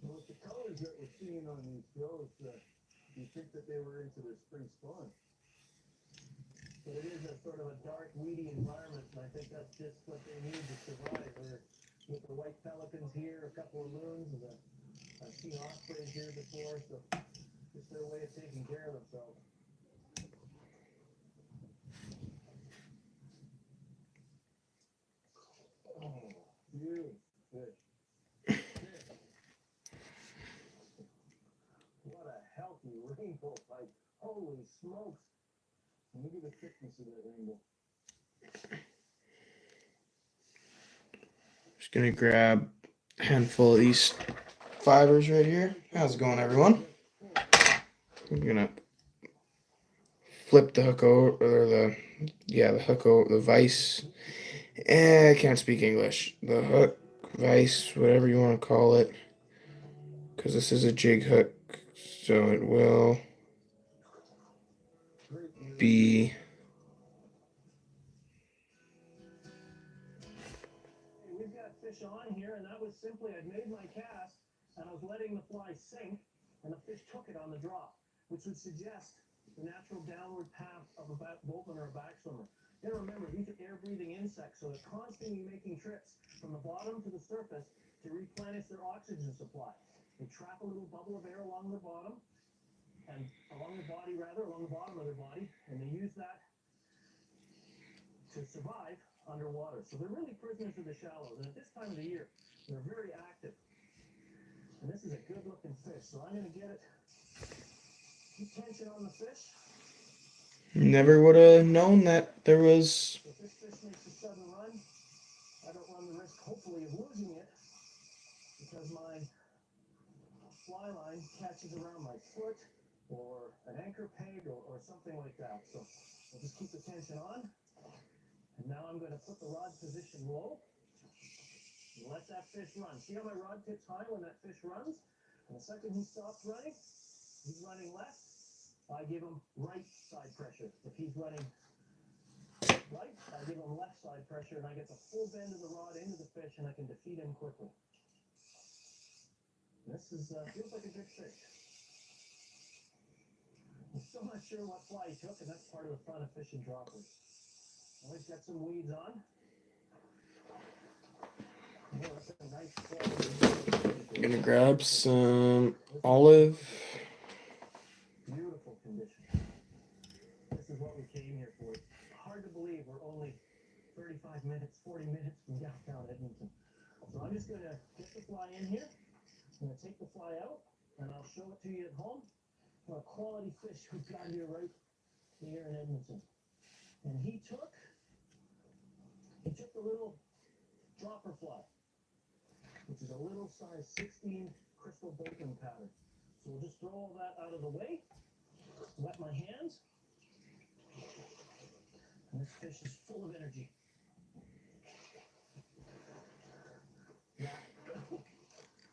S2: With the colors that we're seeing on these throws, you think that they were into their spring spawn. But it is a sort of a dark, weedy environment, and I think that's just what they need to survive. With the white pelicans here, a couple of loons, and I've seen ospreys here before, so it's their way of taking care of themselves. Oh, beautiful fish. What a healthy rainbow pipe. Holy smokes. Look at the thickness of that rainbow.
S1: Just gonna grab a handful of these fibers right here. How's it going, everyone? I'm gonna flip the hook over, or the hook over, the vise. I can't speak English. The hook, vise, whatever you want to call it. Because this is a jig hook So it will be
S2: We've got fish on here, and that was simply I'd made my cast, and I was letting the fly sink, and the fish took it on the drop, which would suggest the natural downward path of a boatman or a backswimmer. You gotta remember, these are air-breathing insects, so they're constantly making trips from the bottom to the surface to replenish their oxygen supply. They trap a little bubble of air along the bottom, and along the body rather, along the bottom of their body, and they use that to survive underwater. So they're really prisoners of the shallows, and at this time of the year, they're very active. And this is a good-looking fish, so I'm gonna get it. Keep tension on the fish.
S1: never would have known that there was.
S2: If this fish makes a sudden run, I don't run the risk, hopefully, of losing it, because my fly line catches around my foot, or an anchor peg, or something like that. So I'll just keep the tension on. And now I'm going to put the rod position low and let that fish run. See how my rod tips high when that fish runs? And the second he stops running, he's running left, I give him right side pressure. If he's running right, I give him left side pressure, and I get the full bend of the rod into the fish, and I can defeat him quickly. This is feels like a good fish. I'm still not sure what fly he took, and that's part of the fun of fishing droppers. Always got some weeds on. Oh, that's a nice
S1: I'm gonna grab some olive.
S2: beautiful condition. This is what we came here for. It's hard to believe we're only 35 minutes, 40 minutes from downtown Edmonton. So I'm just gonna get the fly in here. I'm gonna take the fly out, and I'll show it to you at home. What a quality fish we've got here right here in Edmonton. And he took the little dropper fly, which is a little size 16 crystal boatman pattern. So we'll just throw all that out of the way, wet my hands, and this fish is full of energy. That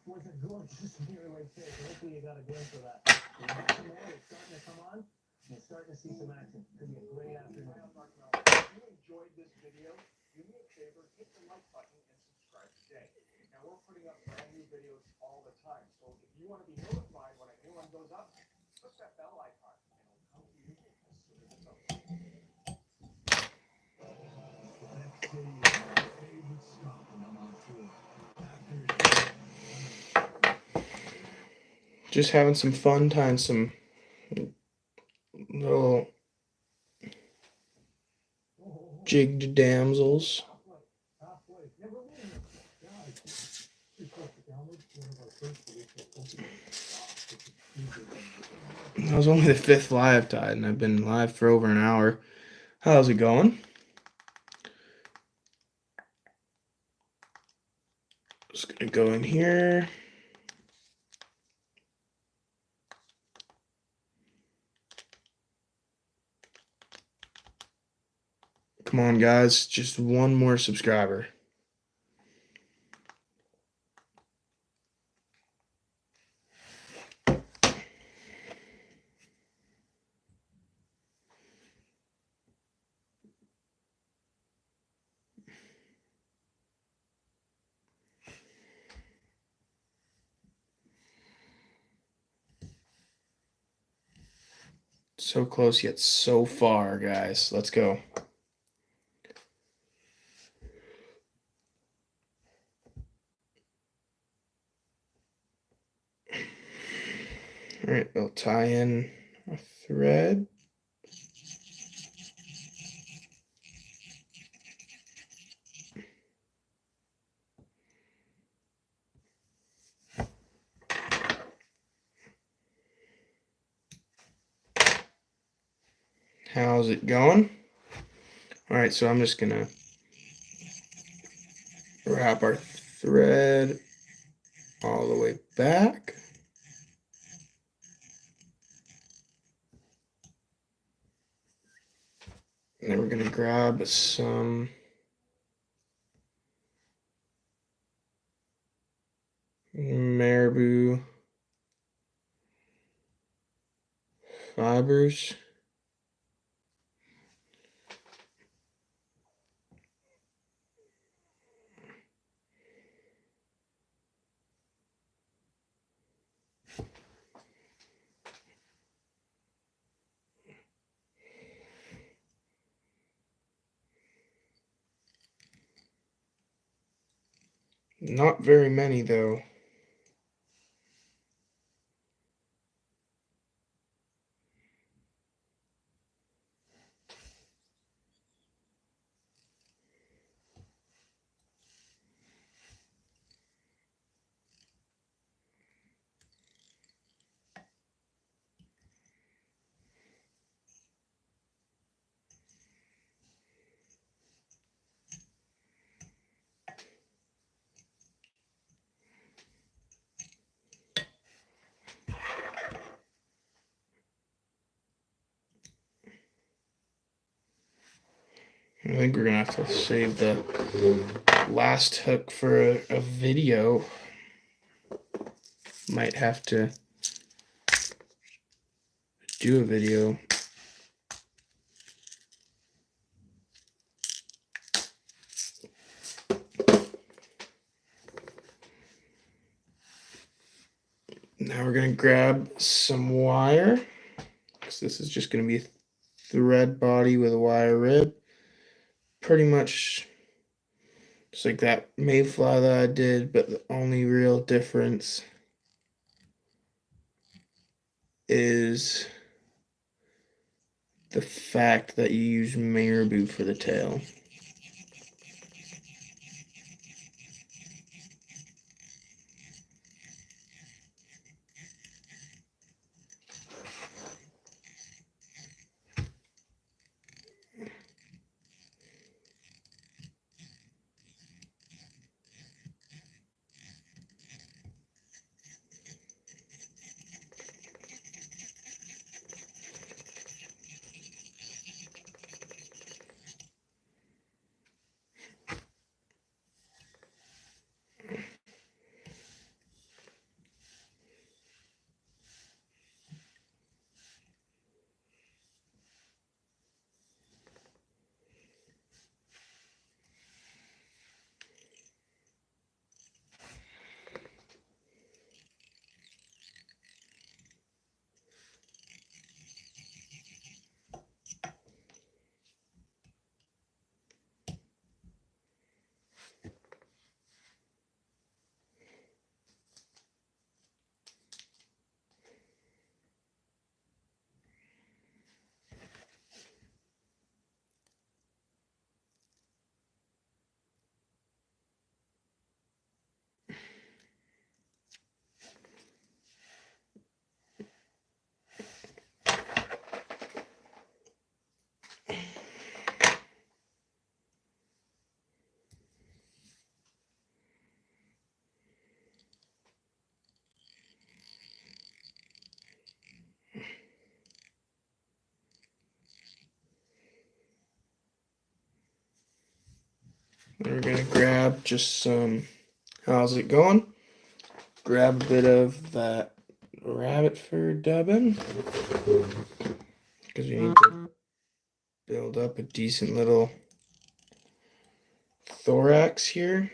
S2: was a gorgeous mirror-like fish. Hopefully you got a glimpse of that. We've got some more. It's starting to come on. And we're starting to see some action. Could be a great afternoon.
S5: If you enjoyed this video, do me a favor, hit the like button and subscribe today. Now we're putting up brand new videos all the time, so if you want to be notified when a new one goes up, click that bell icon and it'll come to you as soon as it's up.
S1: Just having some fun tying some little jigged damsels.
S2: Halfway. Never win. Yeah, it's too close to download. One of our first videos.
S1: That was only the 5th live tide, and I've been live for over an hour. How's it going? Just gonna go in here. Come on, guys, just one more subscriber. So close yet so far, guys. Let's go. All right, we'll tie in a thread. How's it going? All right, so I'm just gonna wrap our thread all the way back. And then we're gonna grab some marabou fibers. Not very many though. I think we're gonna have to save the last hook for a video. Might have to do a video. Now we're gonna grab some wire, because this is just gonna be a thread body with a wire rib. Pretty much just like that mayfly that I did, but the only real difference is the fact that you use marabou for the tail. We're gonna grab just some, how's it going? Grab a bit of that rabbit fur dubbing, because we need to build up a decent little thorax here.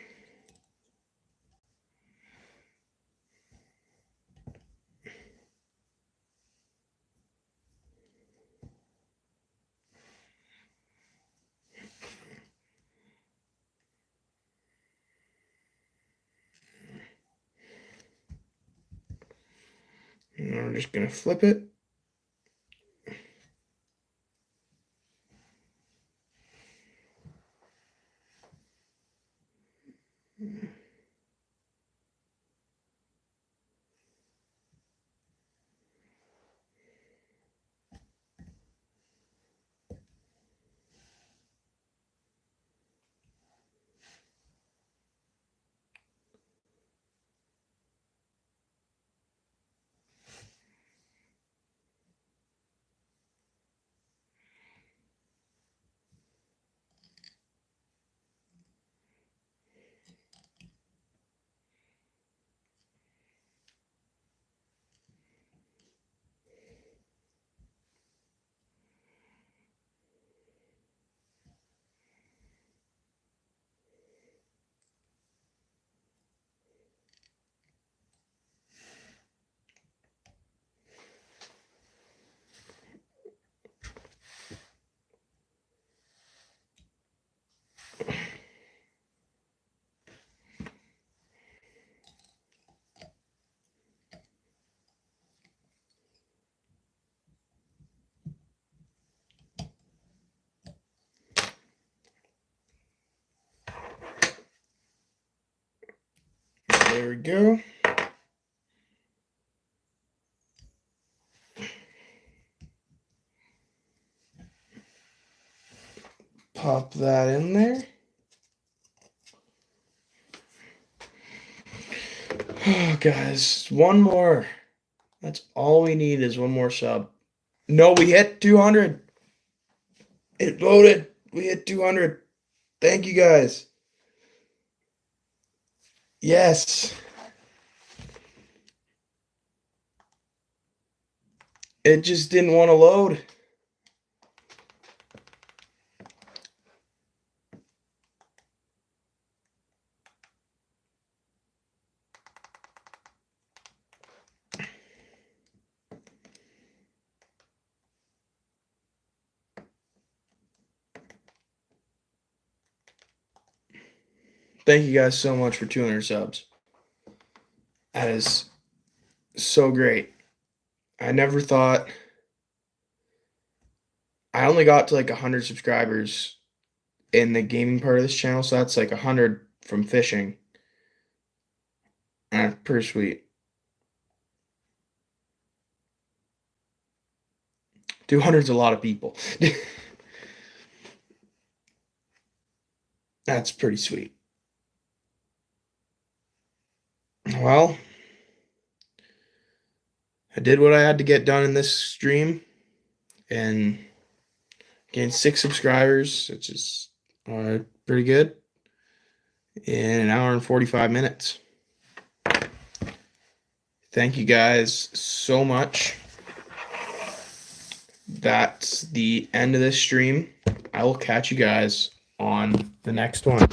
S1: And we're just gonna flip it. There we go. Pop that in there. Oh, guys, one more. That's all we need is one more sub. No, we hit 200. It loaded. We hit 200. Thank you, guys. Yes. It just didn't want to load. Thank you guys so much for 200 subs. That is so great. I never thought. I only got to like 100 subscribers in the gaming part of this channel, so that's like 100 from fishing. Pretty sweet. 200's a lot of people. That's pretty sweet. Well, I did what I had to get done in this stream and gained 6 subscribers, which is pretty good, in an hour and 45 minutes. Thank you guys so much. That's the end of this stream. I will catch you guys on the next one.